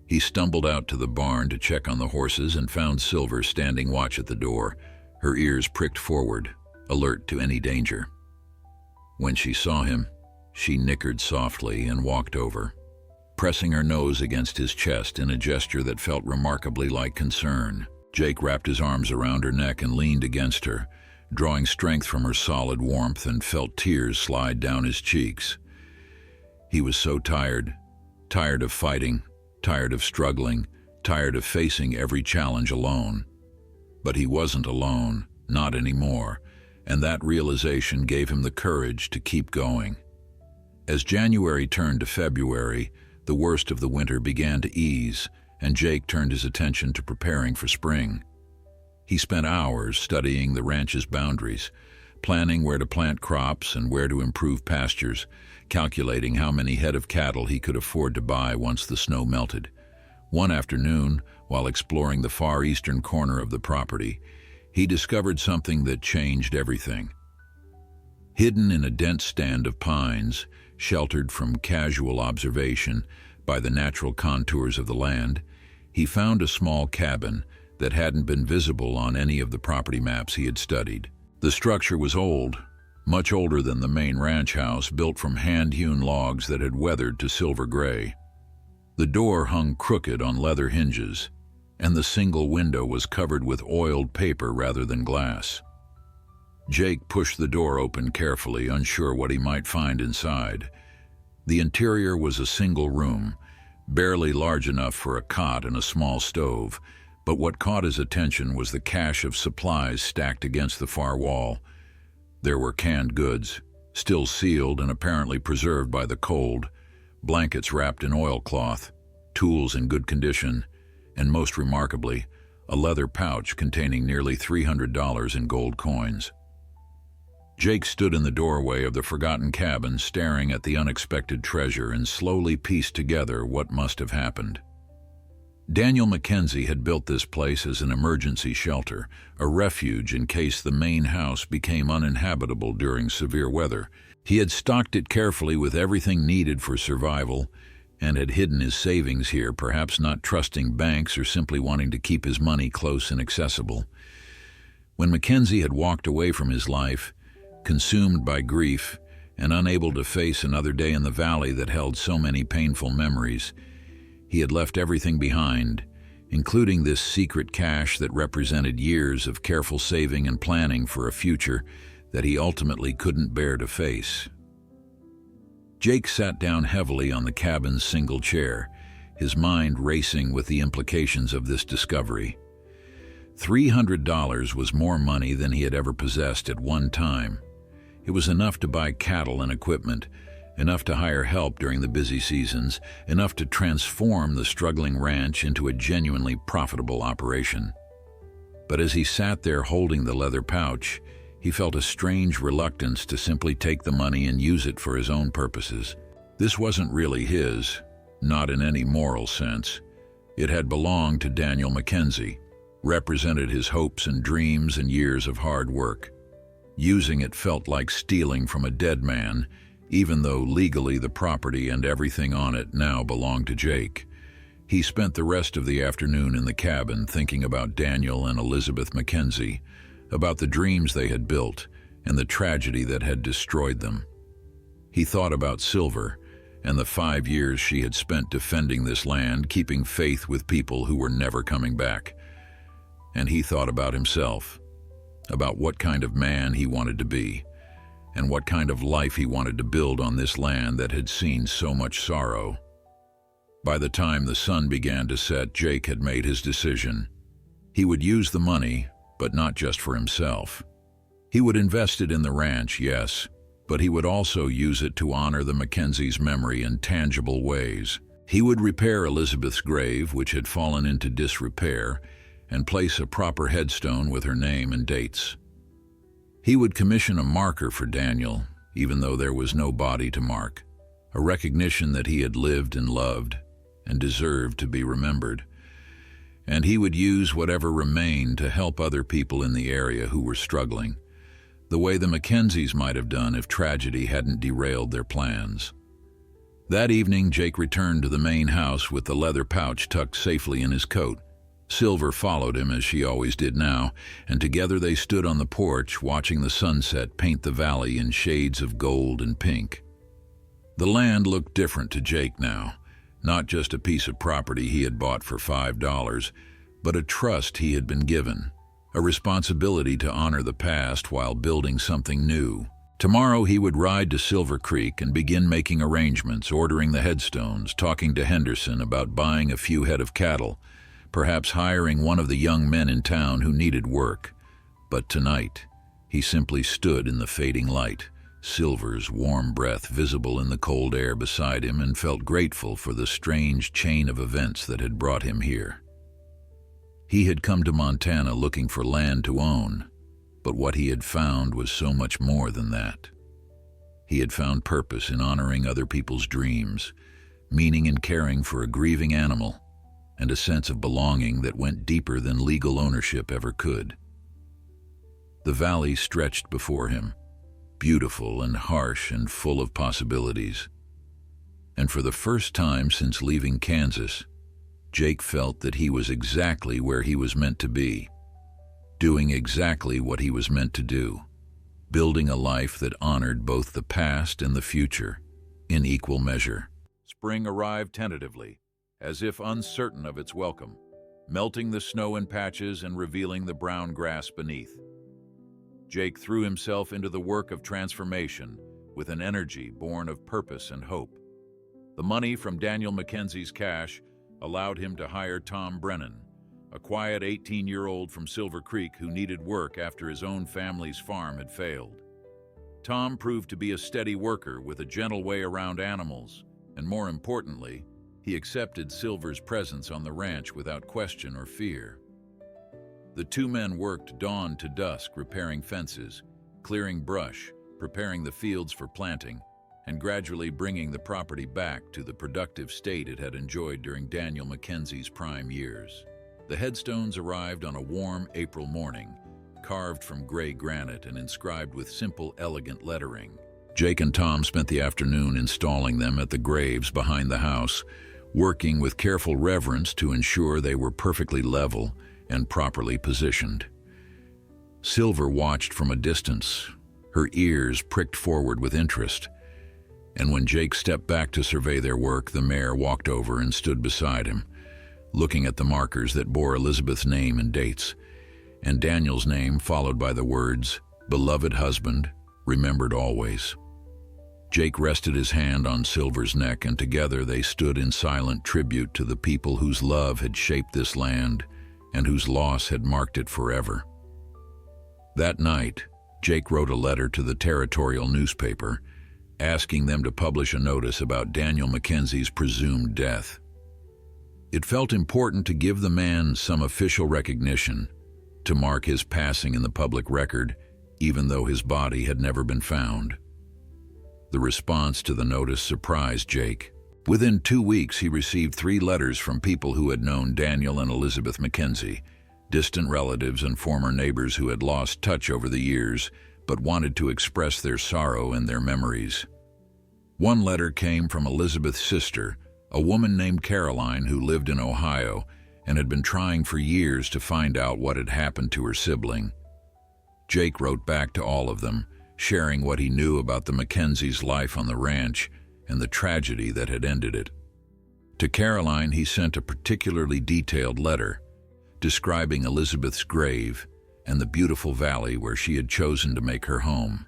He stumbled out to the barn to check on the horses and found Silver standing watch at the door, her ears pricked forward, alert to any danger. When she saw him, she nickered softly and walked over, pressing her nose against his chest in a gesture that felt remarkably like concern. Jake wrapped his arms around her neck and leaned against her, drawing strength from her solid warmth, and felt tears slide down his cheeks. He was so tired, tired of fighting, tired of struggling, tired of facing every challenge alone. But he wasn't alone, not anymore, and that realization gave him the courage to keep going. As January turned to February, the worst of the winter began to ease, and Jake turned his attention to preparing for spring. He spent hours studying the ranch's boundaries, planning where to plant crops and where to improve pastures, calculating how many head of cattle he could afford to buy once the snow melted. One afternoon, while exploring the far eastern corner of the property, he discovered something that changed everything. Hidden in a dense stand of pines, sheltered from casual observation by the natural contours of the land, he found a small cabin that hadn't been visible on any of the property maps he had studied. The structure was old, much older than the main ranch house, built from hand-hewn logs that had weathered to silver gray. The door hung crooked on leather hinges, and the single window was covered with oiled paper rather than glass. Jake pushed the door open carefully, unsure what he might find inside. The interior was a single room, barely large enough for a cot and a small stove, but what caught his attention was the cache of supplies stacked against the far wall. There were canned goods, still sealed and apparently preserved by the cold, blankets wrapped in oilcloth, tools in good condition, and most remarkably, a leather pouch containing nearly $300 in gold coins. Jake stood in the doorway of the forgotten cabin, staring at the unexpected treasure, and slowly pieced together what must have happened. Daniel Mackenzie had built this place as an emergency shelter, a refuge in case the main house became uninhabitable during severe weather. He had stocked it carefully with everything needed for survival, and had hidden his savings here, perhaps not trusting banks or simply wanting to keep his money close and accessible. When Mackenzie had walked away from his life, consumed by grief and unable to face another day in the valley that held so many painful memories, he had left everything behind, including this secret cache that represented years of careful saving and planning for a future that he ultimately couldn't bear to face. Jake sat down heavily on the cabin's single chair, his mind racing with the implications of this discovery. $300 was more money than he had ever possessed at one time. It was enough to buy cattle and equipment, enough to hire help during the busy seasons, enough to transform the struggling ranch into a genuinely profitable operation. But as he sat there holding the leather pouch, he felt a strange reluctance to simply take the money and use it for his own purposes. This wasn't really his, not in any moral sense. It had belonged to Daniel Mackenzie, represented his hopes and dreams and years of hard work. Using it felt like stealing from a dead man, even though legally the property and everything on it now belonged to Jake. He spent the rest of the afternoon in the cabin thinking about Daniel and Elizabeth Mackenzie, about the dreams they had built and the tragedy that had destroyed them. He thought about Silver and the 5 years she had spent defending this land, keeping faith with people who were never coming back. And he thought about himself, about what kind of man he wanted to be, and what kind of life he wanted to build on this land that had seen so much sorrow. By the time the sun began to set, Jake had made his decision. He would use the money, but not just for himself. He would invest it in the ranch, yes, but he would also use it to honor the Mackenzies' memory in tangible ways. He would repair Elizabeth's grave, which had fallen into disrepair, and place a proper headstone with her name and dates. He would commission a marker for Daniel, even though there was no body to mark, a recognition that he had lived and loved and deserved to be remembered. And he would use whatever remained to help other people in the area who were struggling, the way the Mackenzies might have done if tragedy hadn't derailed their plans. That evening, Jake returned to the main house with the leather pouch tucked safely in his coat. Silver followed him, as she always did now, and together they stood on the porch watching the sunset paint the valley in shades of gold and pink. The land looked different to Jake now, not just a piece of property he had bought for $5, but a trust he had been given, a responsibility to honor the past while building something new. Tomorrow he would ride to Silver Creek and begin making arrangements, ordering the headstones, talking to Henderson about buying a few head of cattle, perhaps hiring one of the young men in town who needed work. But tonight, he simply stood in the fading light, Silver's warm breath visible in the cold air beside him, and felt grateful for the strange chain of events that had brought him here. He had come to Montana looking for land to own, but what he had found was so much more than that. He had found purpose in honoring other people's dreams, meaning in caring for a grieving animal, and a sense of belonging that went deeper than legal ownership ever could. The valley stretched before him, beautiful and harsh and full of possibilities. And for the first time since leaving Kansas, Jake felt that he was exactly where he was meant to be, doing exactly what he was meant to do, building a life that honored both the past and the future in equal measure. Spring arrived tentatively, as if uncertain of its welcome, melting the snow in patches and revealing the brown grass beneath. Jake threw himself into the work of transformation with an energy born of purpose and hope. The money from Daniel Mackenzie's cash allowed him to hire Tom Brennan, a quiet 18-year-old from Silver Creek who needed work after his own family's farm had failed. Tom proved to be a steady worker with a gentle way around animals, and more importantly, he accepted Silver's presence on the ranch without question or fear. The two men worked dawn to dusk repairing fences, clearing brush, preparing the fields for planting, and gradually bringing the property back to the productive state it had enjoyed during Daniel Mackenzie's prime years. The headstones arrived on a warm April morning, carved from gray granite and inscribed with simple, elegant lettering. Jake and Tom spent the afternoon installing them at the graves behind the house, working with careful reverence to ensure they were perfectly level and properly positioned. Silver watched from a distance, her ears pricked forward with interest, and when Jake stepped back to survey their work, the mayor walked over and stood beside him, looking at the markers that bore Elizabeth's name and dates, and Daniel's name followed by the words, "Beloved husband, remembered always." Jake rested his hand on Silver's neck, and together they stood in silent tribute to the people whose love had shaped this land and whose loss had marked it forever. That night, Jake wrote a letter to the territorial newspaper, asking them to publish a notice about Daniel Mackenzie's presumed death. It felt important to give the man some official recognition, to mark his passing in the public record, even though his body had never been found. The response to the notice surprised Jake. Within 2 weeks, he received 3 letters from people who had known Daniel and Elizabeth Mackenzie, distant relatives and former neighbors who had lost touch over the years, but wanted to express their sorrow and their memories. One letter came from Elizabeth's sister, a woman named Caroline who lived in Ohio and had been trying for years to find out what had happened to her sibling. Jake wrote back to all of them, sharing what he knew about the Mackenzies' life on the ranch and the tragedy that had ended it. To Caroline, he sent a particularly detailed letter, describing Elizabeth's grave and the beautiful valley where she had chosen to make her home.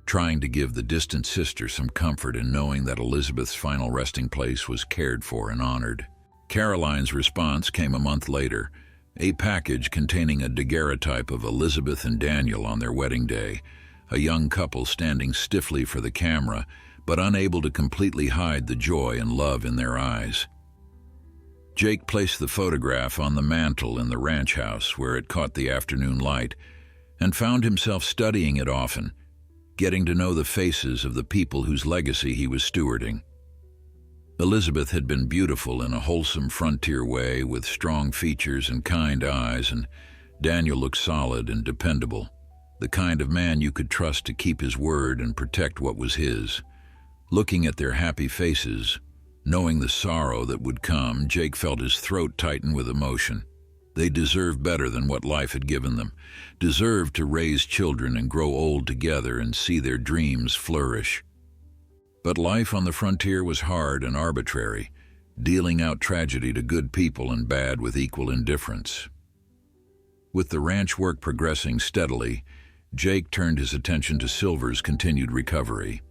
trying to give the distant sister some comfort in knowing that Elizabeth's final resting place was cared for and honored. Caroline's response came a month later, a package containing a daguerreotype of Elizabeth and Daniel on their wedding day, a young couple standing stiffly for the camera, but unable to completely hide the joy and love in their eyes. Jake placed the photograph on the mantel in the ranch house where it caught the afternoon light, and found himself studying it often, getting to know the faces of the people whose legacy he was stewarding. Elizabeth had been beautiful in a wholesome frontier way with strong features and kind eyes, and Daniel looked solid and dependable, the kind of man you could trust to keep his word and protect what was his. Looking at their happy faces, knowing the sorrow that would come, Jake felt his throat tighten with emotion. They deserved better than what life had given them, deserved to raise children and grow old together and see their dreams flourish. But life on the frontier was hard and arbitrary, dealing out tragedy to good people and bad with equal indifference. With the ranch work progressing steadily, Jake turned his attention to Silver's continued recovery.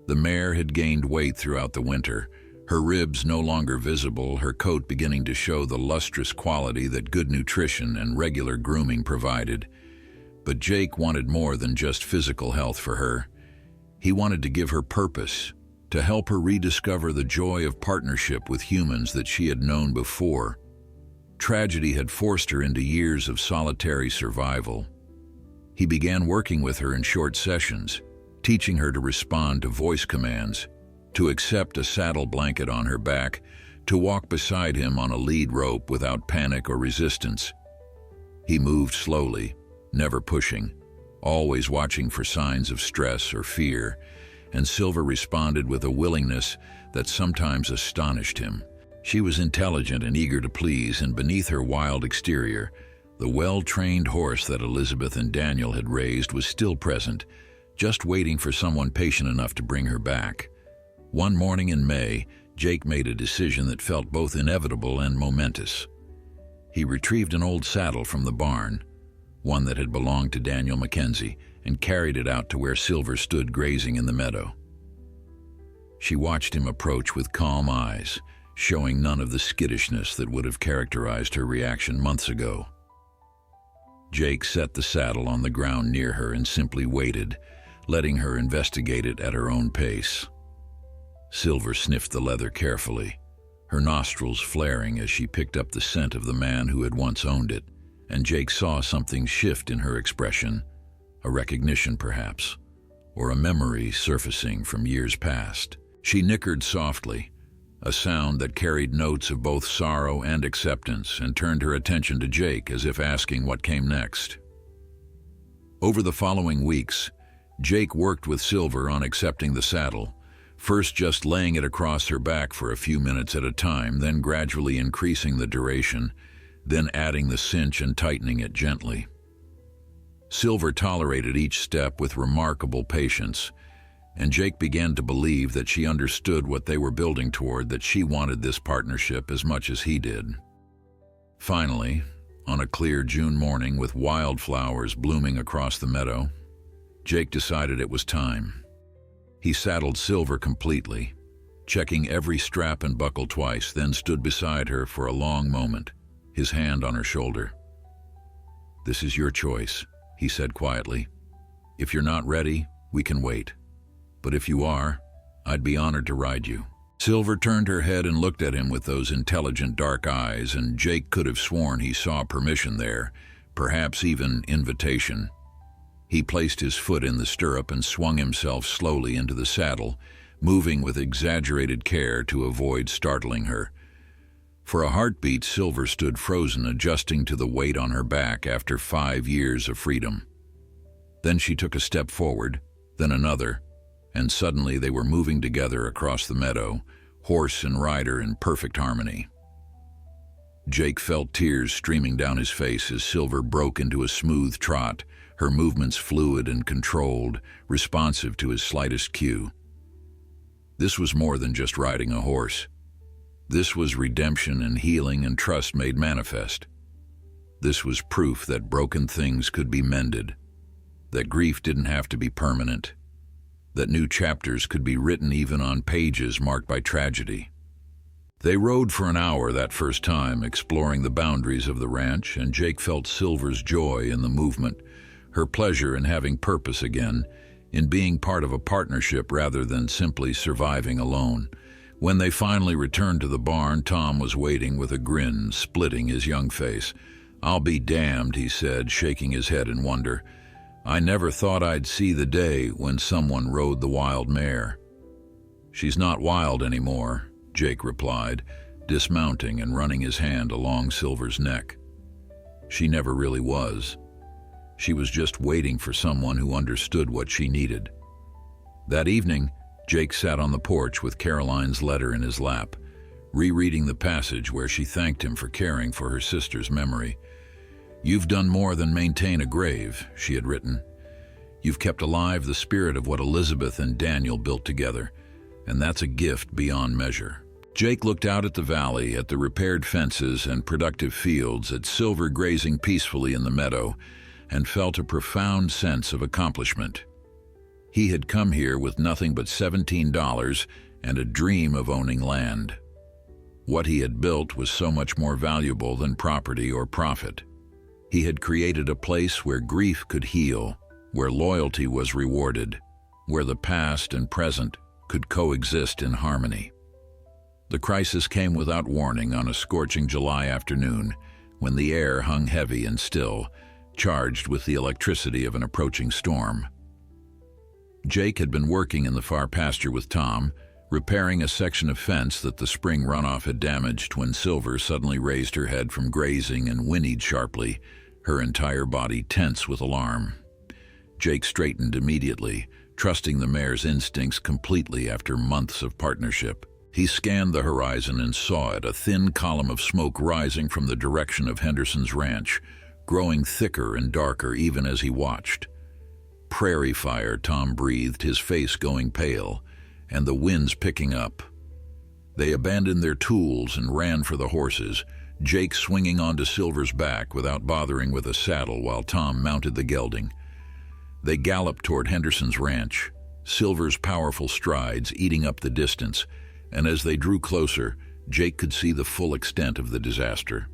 The mare had gained weight throughout the winter, her ribs no longer visible, her coat beginning to show the lustrous quality that good nutrition and regular grooming provided. But Jake wanted more than just physical health for her. He wanted to give her purpose, to help her rediscover the joy of partnership with humans that she had known before. Tragedy had forced her into years of solitary survival. He began working with her in short sessions, teaching her to respond to voice commands, to accept a saddle blanket on her back, to walk beside him on a lead rope without panic or resistance. He moved slowly, never pushing, always watching for signs of stress or fear, and Silver responded with a willingness that sometimes astonished him. She was intelligent and eager to please, and beneath her wild exterior, the well-trained horse that Elizabeth and Daniel had raised was still present, just waiting for someone patient enough to bring her back. One morning in May, Jake made a decision that felt both inevitable and momentous. He retrieved an old saddle from the barn, one that had belonged to Daniel Mackenzie, and carried it out to where Silver stood grazing in the meadow. She watched him approach with calm eyes, showing none of the skittishness that would have characterized her reaction months ago. Jake set the saddle on the ground near her and simply waited, letting her investigate it at her own pace. Silver sniffed the leather carefully, her nostrils flaring as she picked up the scent of the man who had once owned it, and Jake saw something shift in her expression, a recognition perhaps, or a memory surfacing from years past. She nickered softly, a sound that carried notes of both sorrow and acceptance, and turned her attention to Jake as if asking what came next. Over the following weeks, Jake worked with Silver on accepting the saddle, first just laying it across her back for a few minutes at a time, then gradually increasing the duration, then adding the cinch and tightening it gently. Silver tolerated each step with remarkable patience, and Jake began to believe that she understood what they were building toward, that she wanted this partnership as much as he did. Finally, on a clear June morning with wildflowers blooming across the meadow, Jake decided it was time. He saddled Silver completely, checking every strap and buckle twice, then stood beside her for a long moment, his hand on her shoulder. "This is your choice," he said quietly. "If you're not ready, we can wait. But if you are, I'd be honored to ride you." Silver turned her head and looked at him with those intelligent dark eyes, and Jake could have sworn he saw permission there, perhaps even invitation. He placed his foot in the stirrup and swung himself slowly into the saddle, moving with exaggerated care to avoid startling her. For a heartbeat, Silver stood frozen, adjusting to the weight on her back after 5 years of freedom. Then she took a step forward, then another, and suddenly they were moving together across the meadow, horse and rider in perfect harmony. Jake felt tears streaming down his face as Silver broke into a smooth trot, her movements fluid and controlled, responsive to his slightest cue. This was more than just riding a horse. This was redemption and healing and trust made manifest. This was proof that broken things could be mended, that grief didn't have to be permanent, that new chapters could be written even on pages marked by tragedy. They rode for an hour that first time, exploring the boundaries of the ranch, and Jake felt Silver's joy in the movement, her pleasure in having purpose again, in being part of a partnership rather than simply surviving alone. When they finally returned to the barn, Tom was waiting with a grin splitting his young face. "I'll be damned," he said, shaking his head in wonder. "I never thought I'd see the day when someone rode the wild mare." "She's not wild anymore," Jake replied, dismounting and running his hand along Silver's neck. "She never really was. She was just waiting for someone who understood what she needed." That evening, Jake sat on the porch with Caroline's letter in his lap, rereading the passage where she thanked him for caring for her sister's memory. "You've done more than maintain a grave," she had written. "You've kept alive the spirit of what Elizabeth and Daniel built together, and that's a gift beyond measure." Jake looked out at the valley, at the repaired fences and productive fields, at Silver grazing peacefully in the meadow, and felt a profound sense of accomplishment. He had come here with nothing but $17 and a dream of owning land. What he had built was so much more valuable than property or profit. He had created a place where grief could heal, where loyalty was rewarded, where the past and present could coexist in harmony. The crisis came without warning on a scorching July afternoon, when the air hung heavy and still, charged with the electricity of an approaching storm. Jake had been working in the far pasture with Tom, repairing a section of fence that the spring runoff had damaged, when Silver suddenly raised her head from grazing and whinnied sharply, her entire body tense with alarm. Jake straightened immediately, trusting the mare's instincts completely after months of partnership. He scanned the horizon and saw it, a thin column of smoke rising from the direction of Henderson's ranch, growing thicker and darker even as he watched. "Prairie fire," Tom breathed, his face going pale, "and the wind's picking up." They abandoned their tools and ran for the horses, Jake swinging onto Silver's back without bothering with a saddle while Tom mounted the gelding. They galloped toward Henderson's ranch, Silver's powerful strides eating up the distance, and as they drew closer, Jake could see the full extent of the disaster.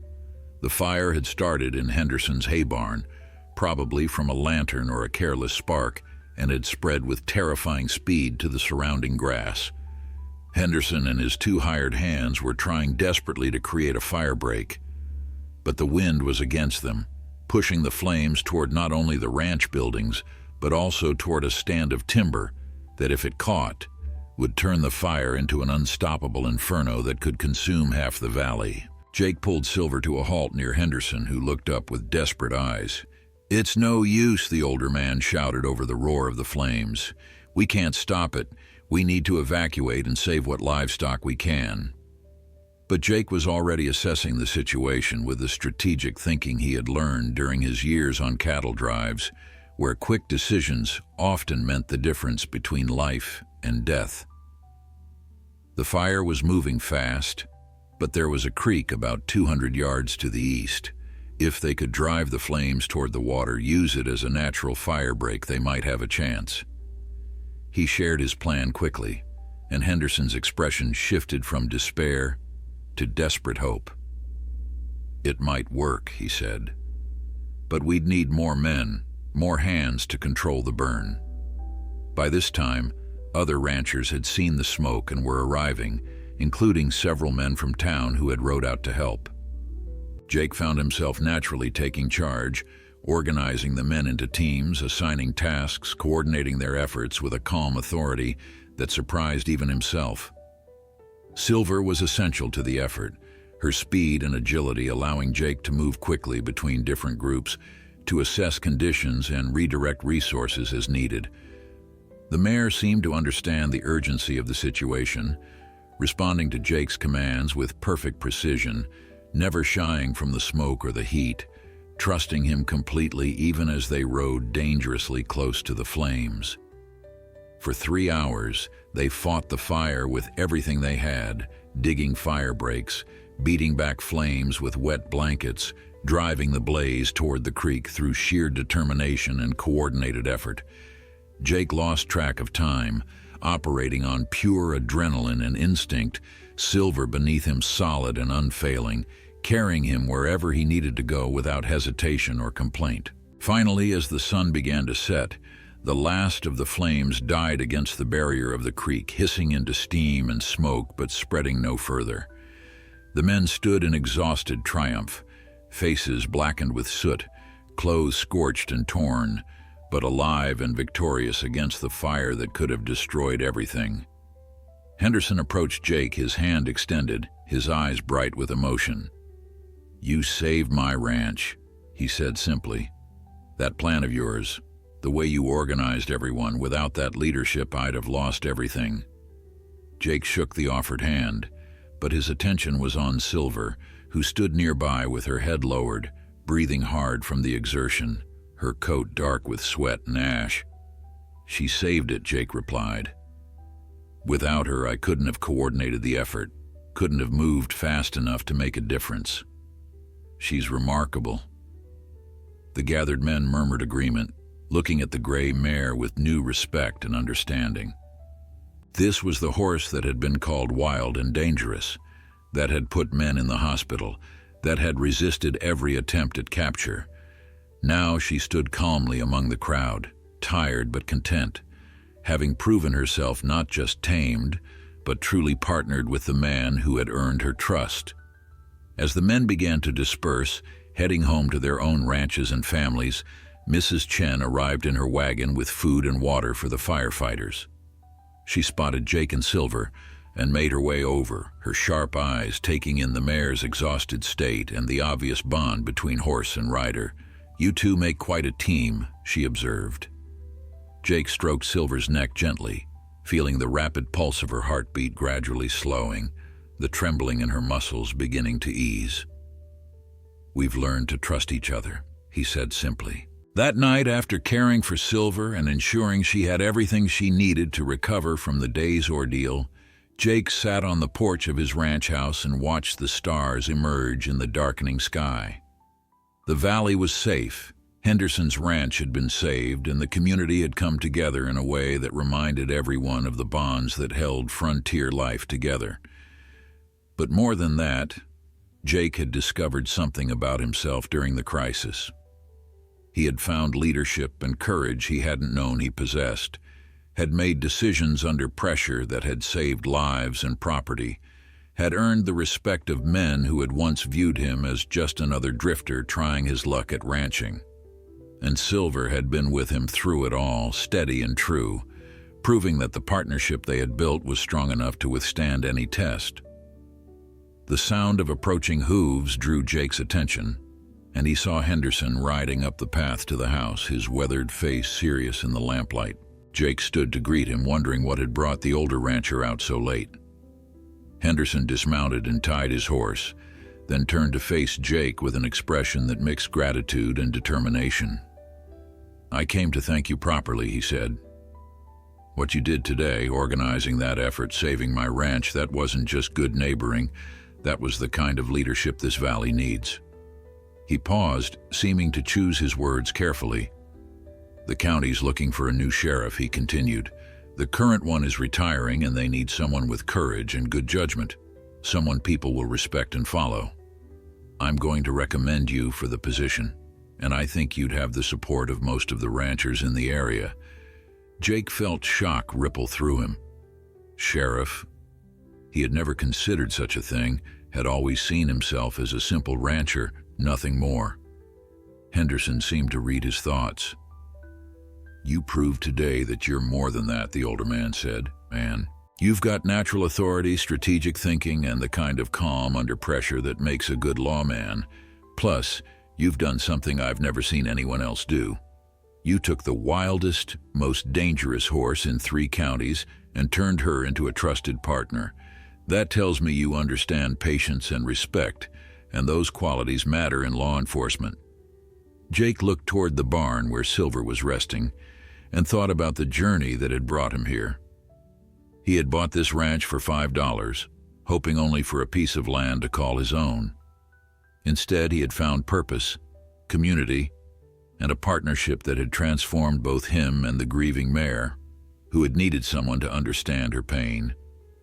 The fire had started in Henderson's hay barn, probably from a lantern or a careless spark, and had spread with terrifying speed to the surrounding grass. Henderson and his two hired hands were trying desperately to create a firebreak, but the wind was against them, pushing the flames toward not only the ranch buildings, but also toward a stand of timber that, if it caught, would turn the fire into an unstoppable inferno that could consume half the valley. Jake pulled Silver to a halt near Henderson, who looked up with desperate eyes. "It's no use," the older man shouted over the roar of the flames. "We can't stop it. We need to evacuate and save what livestock we can." But Jake was already assessing the situation with the strategic thinking he had learned during his years on cattle drives, where quick decisions often meant the difference between life and death. The fire was moving fast, but there was a creek about 200 yards to the east. If they could drive the flames toward the water, use it as a natural firebreak, they might have a chance. He shared his plan quickly, and Henderson's expression shifted from despair to desperate hope. "It might work," he said, "but we'd need more men, more hands to control the burn." By this time, other ranchers had seen the smoke and were arriving, including several men from town who had rode out to help. Jake found himself naturally taking charge, organizing the men into teams, assigning tasks, coordinating their efforts with a calm authority that surprised even himself. Silver was essential to the effort, her speed and agility allowing Jake to move quickly between different groups, to assess conditions and redirect resources as needed. The mare seemed to understand the urgency of the situation, responding to Jake's commands with perfect precision, never shying from the smoke or the heat, trusting him completely even as they rode dangerously close to the flames. For 3 hours, they fought the fire with everything they had, digging fire breaks, beating back flames with wet blankets, driving the blaze toward the creek through sheer determination and coordinated effort. Jake lost track of time, operating on pure adrenaline and instinct, Silver beneath him solid and unfailing, carrying him wherever he needed to go without hesitation or complaint. Finally, as the sun began to set, the last of the flames died against the barrier of the creek, hissing into steam and smoke but spreading no further. The men stood in exhausted triumph, faces blackened with soot, clothes scorched and torn, but alive and victorious against the fire that could have destroyed everything. Henderson approached Jake, his hand extended, his eyes bright with emotion. "You saved my ranch," he said simply. "That plan of yours, the way you organized everyone, without that leadership I'd have lost everything." Jake shook the offered hand, but his attention was on Silver, who stood nearby with her head lowered, breathing hard from the exertion, her coat dark with sweat and ash. "She saved it," Jake replied. "Without her, I couldn't have coordinated the effort, couldn't have moved fast enough to make a difference. She's remarkable." The gathered men murmured agreement, looking at the gray mare with new respect and understanding. This was the horse that had been called wild and dangerous, that had put men in the hospital, that had resisted every attempt at capture. Now she stood calmly among the crowd, tired but content, having proven herself not just tamed, but truly partnered with the man who had earned her trust. As the men began to disperse, heading home to their own ranches and families, Mrs. Chen arrived in her wagon with food and water for the firefighters. She spotted Jake and Silver and made her way over, her sharp eyes taking in the mare's exhausted state and the obvious bond between horse and rider. "You two make quite a team," she observed. Jake stroked Silver's neck gently, feeling the rapid pulse of her heartbeat gradually slowing, the trembling in her muscles beginning to ease. "We've learned to trust each other," he said simply. That night, after caring for Silver and ensuring she had everything she needed to recover from the day's ordeal, Jake sat on the porch of his ranch house and watched the stars emerge in the darkening sky. The valley was safe. Henderson's ranch had been saved, and the community had come together in a way that reminded everyone of the bonds that held frontier life together. But more than that, Jake had discovered something about himself during the crisis. He had found leadership and courage he hadn't known he possessed, had made decisions under pressure that had saved lives and property, had earned the respect of men who had once viewed him as just another drifter trying his luck at ranching. And Silver had been with him through it all, steady and true, proving that the partnership they had built was strong enough to withstand any test. The sound of approaching hooves drew Jake's attention, and he saw Henderson riding up the path to the house, his weathered face serious in the lamplight. Jake stood to greet him, wondering what had brought the older rancher out so late. Henderson dismounted and tied his horse, then turned to face Jake with an expression that mixed gratitude and determination. "I came to thank you properly," he said. "What you did today, organizing that effort, saving my ranch, that wasn't just good neighboring, that was the kind of leadership this valley needs." He paused, seeming to choose his words carefully. "The county's looking for a new sheriff," he continued. "The current one is retiring, and they need someone with courage and good judgment, someone people will respect and follow. I'm going to recommend you for the position, and I think you'd have the support of most of the ranchers in the area." Jake felt shock ripple through him. Sheriff? He had never considered such a thing, had always seen himself as a simple rancher, nothing more. Henderson seemed to read his thoughts. "You proved today that you're more than that," the older man said. "Man, you've got natural authority, strategic thinking, and the kind of calm under pressure that makes a good lawman. Plus, you've done something I've never seen anyone else do. You took the wildest, most dangerous horse in 3 counties and turned her into a trusted partner. That tells me you understand patience and respect, and those qualities matter in law enforcement." Jake looked toward the barn where Silver was resting and thought about the journey that had brought him here. He had bought this ranch for $5, hoping only for a piece of land to call his own. Instead, he had found purpose, community, and a partnership that had transformed both him and the grieving mare, who had needed someone to understand her pain.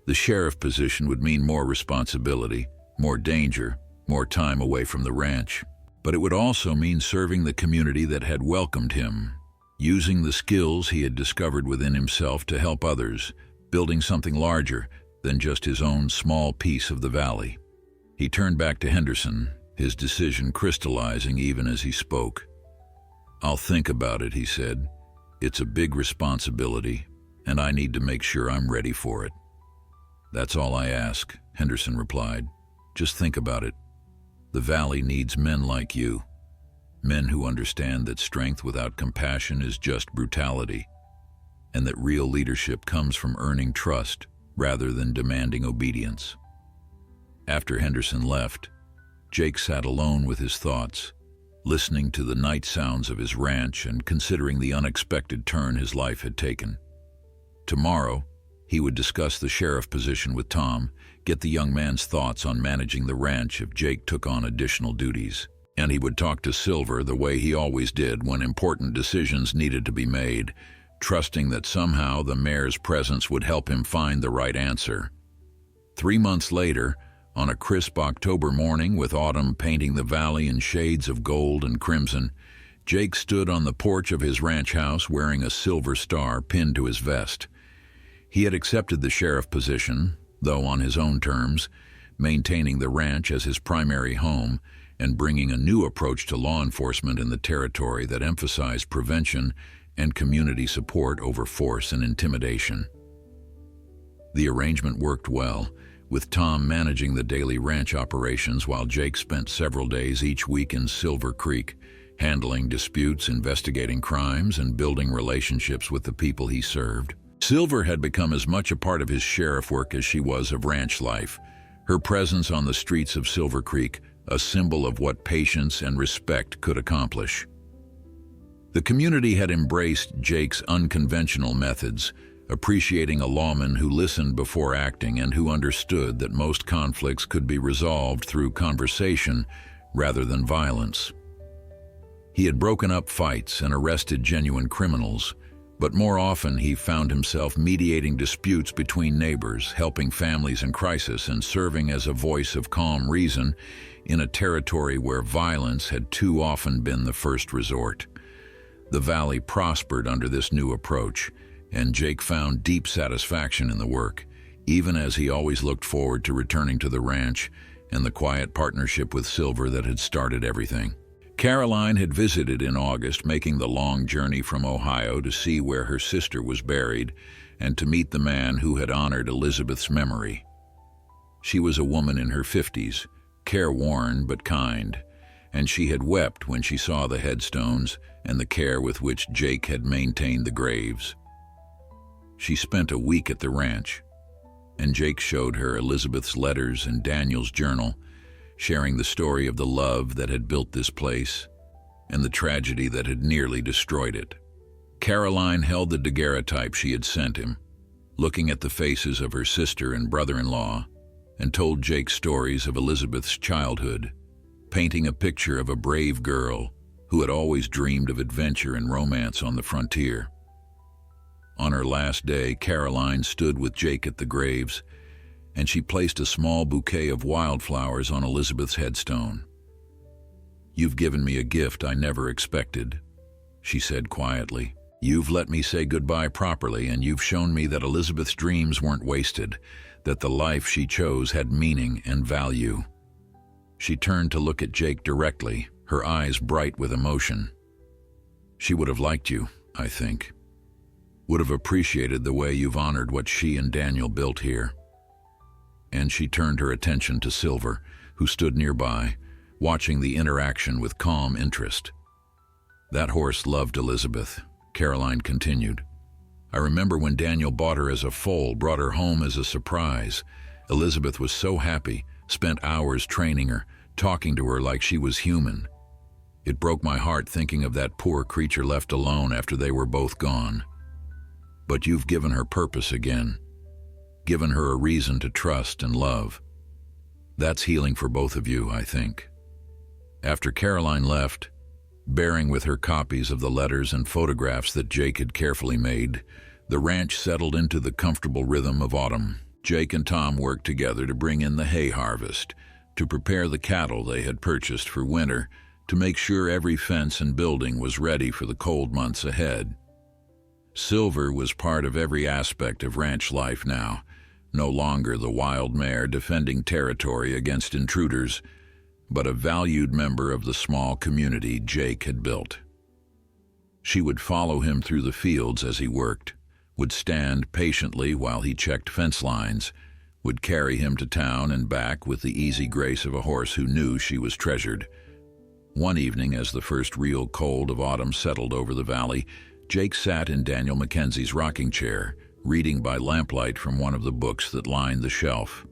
The sheriff position would mean more responsibility, more danger, more time away from the ranch. But it would also mean serving the community that had welcomed him, using the skills he had discovered within himself to help others, building something larger than just his own small piece of the valley. He turned back to Henderson, his decision crystallizing even as he spoke. "I'll think about it," he said. "It's a big responsibility, and I need to make sure I'm ready for it." "That's all I ask," Henderson replied. "Just think about it. The valley needs men like you, men who understand that strength without compassion is just brutality, and that real leadership comes from earning trust rather than demanding obedience." After Henderson left, Jake sat alone with his thoughts, listening to the night sounds of his ranch and considering the unexpected turn his life had taken. Tomorrow, he would discuss the sheriff position with Tom, get the young man's thoughts on managing the ranch if Jake took on additional duties. And he would talk to Silver the way he always did when important decisions needed to be made, trusting that somehow the mayor's presence would help him find the right answer. 3 months later, on a crisp October morning with autumn painting the valley in shades of gold and crimson, Jake stood on the porch of his ranch house wearing a silver star pinned to his vest. He had accepted the sheriff position, though on his own terms, maintaining the ranch as his primary home and bringing a new approach to law enforcement in the territory that emphasized prevention and community support over force and intimidation. The arrangement worked well, with Tom managing the daily ranch operations while Jake spent several days each week in Silver Creek, handling disputes, investigating crimes, and building relationships with the people he served. Silver had become as much a part of his sheriff work as she was of ranch life, her presence on the streets of Silver Creek a symbol of what patience and respect could accomplish. The community had embraced Jake's unconventional methods, appreciating a lawman who listened before acting and who understood that most conflicts could be resolved through conversation rather than violence. He had broken up fights and arrested genuine criminals, but more often he found himself mediating disputes between neighbors, helping families in crisis, and serving as a voice of calm reason in a territory where violence had too often been the first resort. The valley prospered under this new approach, and Jake found deep satisfaction in the work, even as he always looked forward to returning to the ranch and the quiet partnership with Silver that had started everything. Caroline had visited in August, making the long journey from Ohio to see where her sister was buried and to meet the man who had honored Elizabeth's memory. She was a woman in her 50s, careworn but kind, and she had wept when she saw the headstones and the care with which Jake had maintained the graves. She spent a week at the ranch, and Jake showed her Elizabeth's letters and Daniel's journal, sharing the story of the love that had built this place and the tragedy that had nearly destroyed it. Caroline held the daguerreotype she had sent him, looking at the faces of her sister and brother-in-law, and told Jake stories of Elizabeth's childhood, painting a picture of a brave girl who had always dreamed of adventure and romance on the frontier. On her last day, Caroline stood with Jake at the graves, and she placed a small bouquet of wildflowers on Elizabeth's headstone. "You've given me a gift I never expected," she said quietly. "You've let me say goodbye properly, and you've shown me that Elizabeth's dreams weren't wasted, that the life she chose had meaning and value." She turned to look at Jake directly, her eyes bright with emotion. "She would have liked you, I think. Would have appreciated the way you've honored what she and Daniel built here." And she turned her attention to Silver, who stood nearby, watching the interaction with calm interest. "That horse loved Elizabeth," Caroline continued. "I remember when Daniel bought her as a foal, brought her home as a surprise. Elizabeth was so happy, spent hours training her, talking to her like she was human. It broke my heart thinking of that poor creature left alone after they were both gone. But you've given her purpose again, given her a reason to trust and love. That's healing for both of you, I think." After Caroline left, Bearing with her copies of the letters and photographs that Jake had carefully made, the ranch settled into the comfortable rhythm of autumn. Jake and Tom worked together to bring in the hay harvest, to prepare the cattle they had purchased for winter, to make sure every fence and building was ready for the cold months ahead. Silver was part of every aspect of ranch life now, no longer the wild mare defending territory against intruders, but a valued member of the small community Jake had built. She would follow him through the fields as he worked, would stand patiently while he checked fence lines, would carry him to town and back with the easy grace of a horse who knew she was treasured. One evening, as the first real cold of autumn settled over the valley, Jake sat in Daniel Mackenzie's rocking chair, reading by lamplight from one of the books that lined the shelf.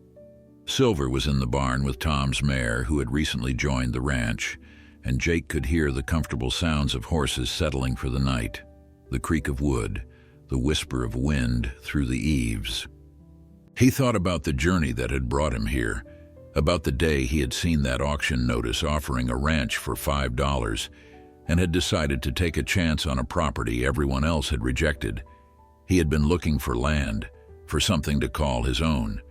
Silver was in the barn with Tom's mare, who had recently joined the ranch, and Jake could hear the comfortable sounds of horses settling for the night, the creak of wood, the whisper of wind through the eaves. He thought about the journey that had brought him here, about the day he had seen that auction notice offering a ranch for $5 and had decided to take a chance on a property everyone else had rejected. He had been looking for land, for something to call his own,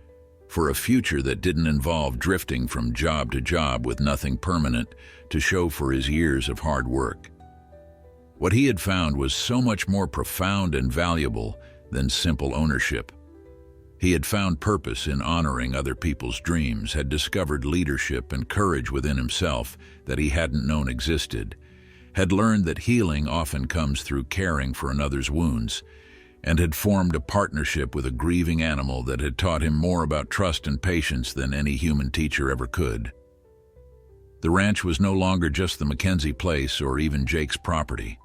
for a future that didn't involve drifting from job to job with nothing permanent to show for his years of hard work. What he had found was so much more profound and valuable than simple ownership. He had found purpose in honoring other people's dreams, had discovered leadership and courage within himself that he hadn't known existed, had learned that healing often comes through caring for another's wounds, and had formed a partnership with a grieving animal that had taught him more about trust and patience than any human teacher ever could. The ranch was no longer just the Mackenzie place or even Jake's property.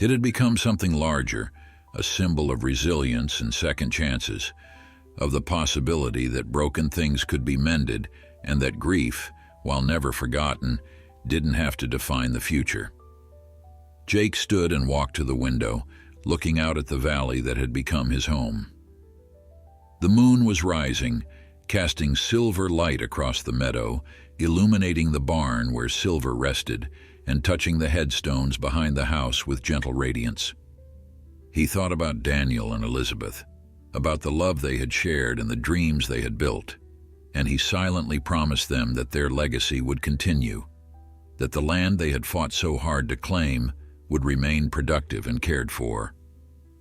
It had become something larger, a symbol of resilience and second chances, of the possibility that broken things could be mended and that grief, while never forgotten, didn't have to define the future. Jake stood and walked to the window, looking out at the valley that had become his home. The moon was rising, casting silver light across the meadow, illuminating the barn where Silver rested, and touching the headstones behind the house with gentle radiance. He thought about Daniel and Elizabeth, about the love they had shared and the dreams they had built, and he silently promised them that their legacy would continue, that the land they had fought so hard to claim would remain productive and cared for,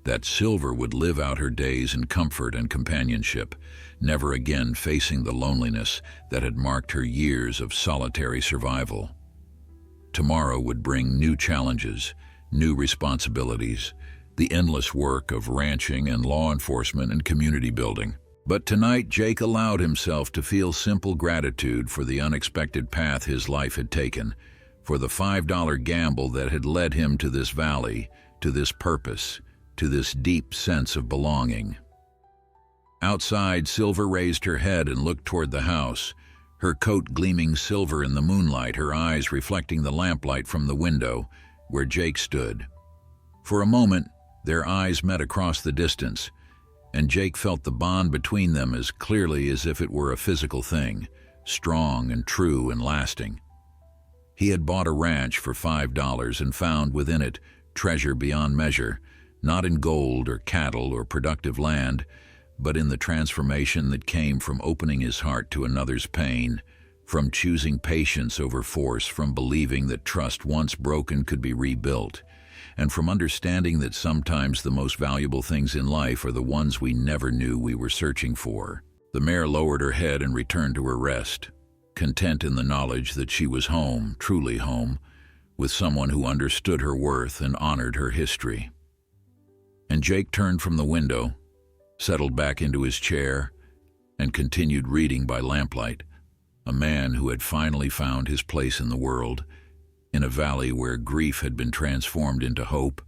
that Silver would live out her days in comfort and companionship, never again facing the loneliness that had marked her years of solitary survival. Tomorrow would bring new challenges, new responsibilities, the endless work of ranching and law enforcement and community building. But tonight, Jake allowed himself to feel simple gratitude for the unexpected path his life had taken, for the $5 gamble that had led him to this valley, to this purpose, to this deep sense of belonging. Outside, Silver raised her head and looked toward the house, her coat gleaming silver in the moonlight, her eyes reflecting the lamplight from the window where Jake stood. For a moment, their eyes met across the distance, and Jake felt the bond between them as clearly as if it were a physical thing, strong and true and lasting. He had bought a ranch for $5 and found within it treasure beyond measure, not in gold or cattle or productive land, but in the transformation that came from opening his heart to another's pain, from choosing patience over force, from believing that trust once broken could be rebuilt, and from understanding that sometimes the most valuable things in life are the ones we never knew we were searching for. The mare lowered her head and returned to her rest, content in the knowledge that she was home, truly home, with someone who understood her worth and honored her history. And Jake turned from the window, settled back into his chair, and continued reading by lamplight, a man who had finally found his place in the world, in a valley where grief had been transformed into hope,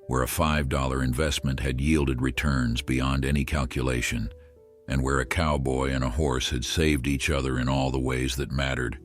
where a $5 investment had yielded returns beyond any calculation, and where a cowboy and a horse had saved each other in all the ways that mattered.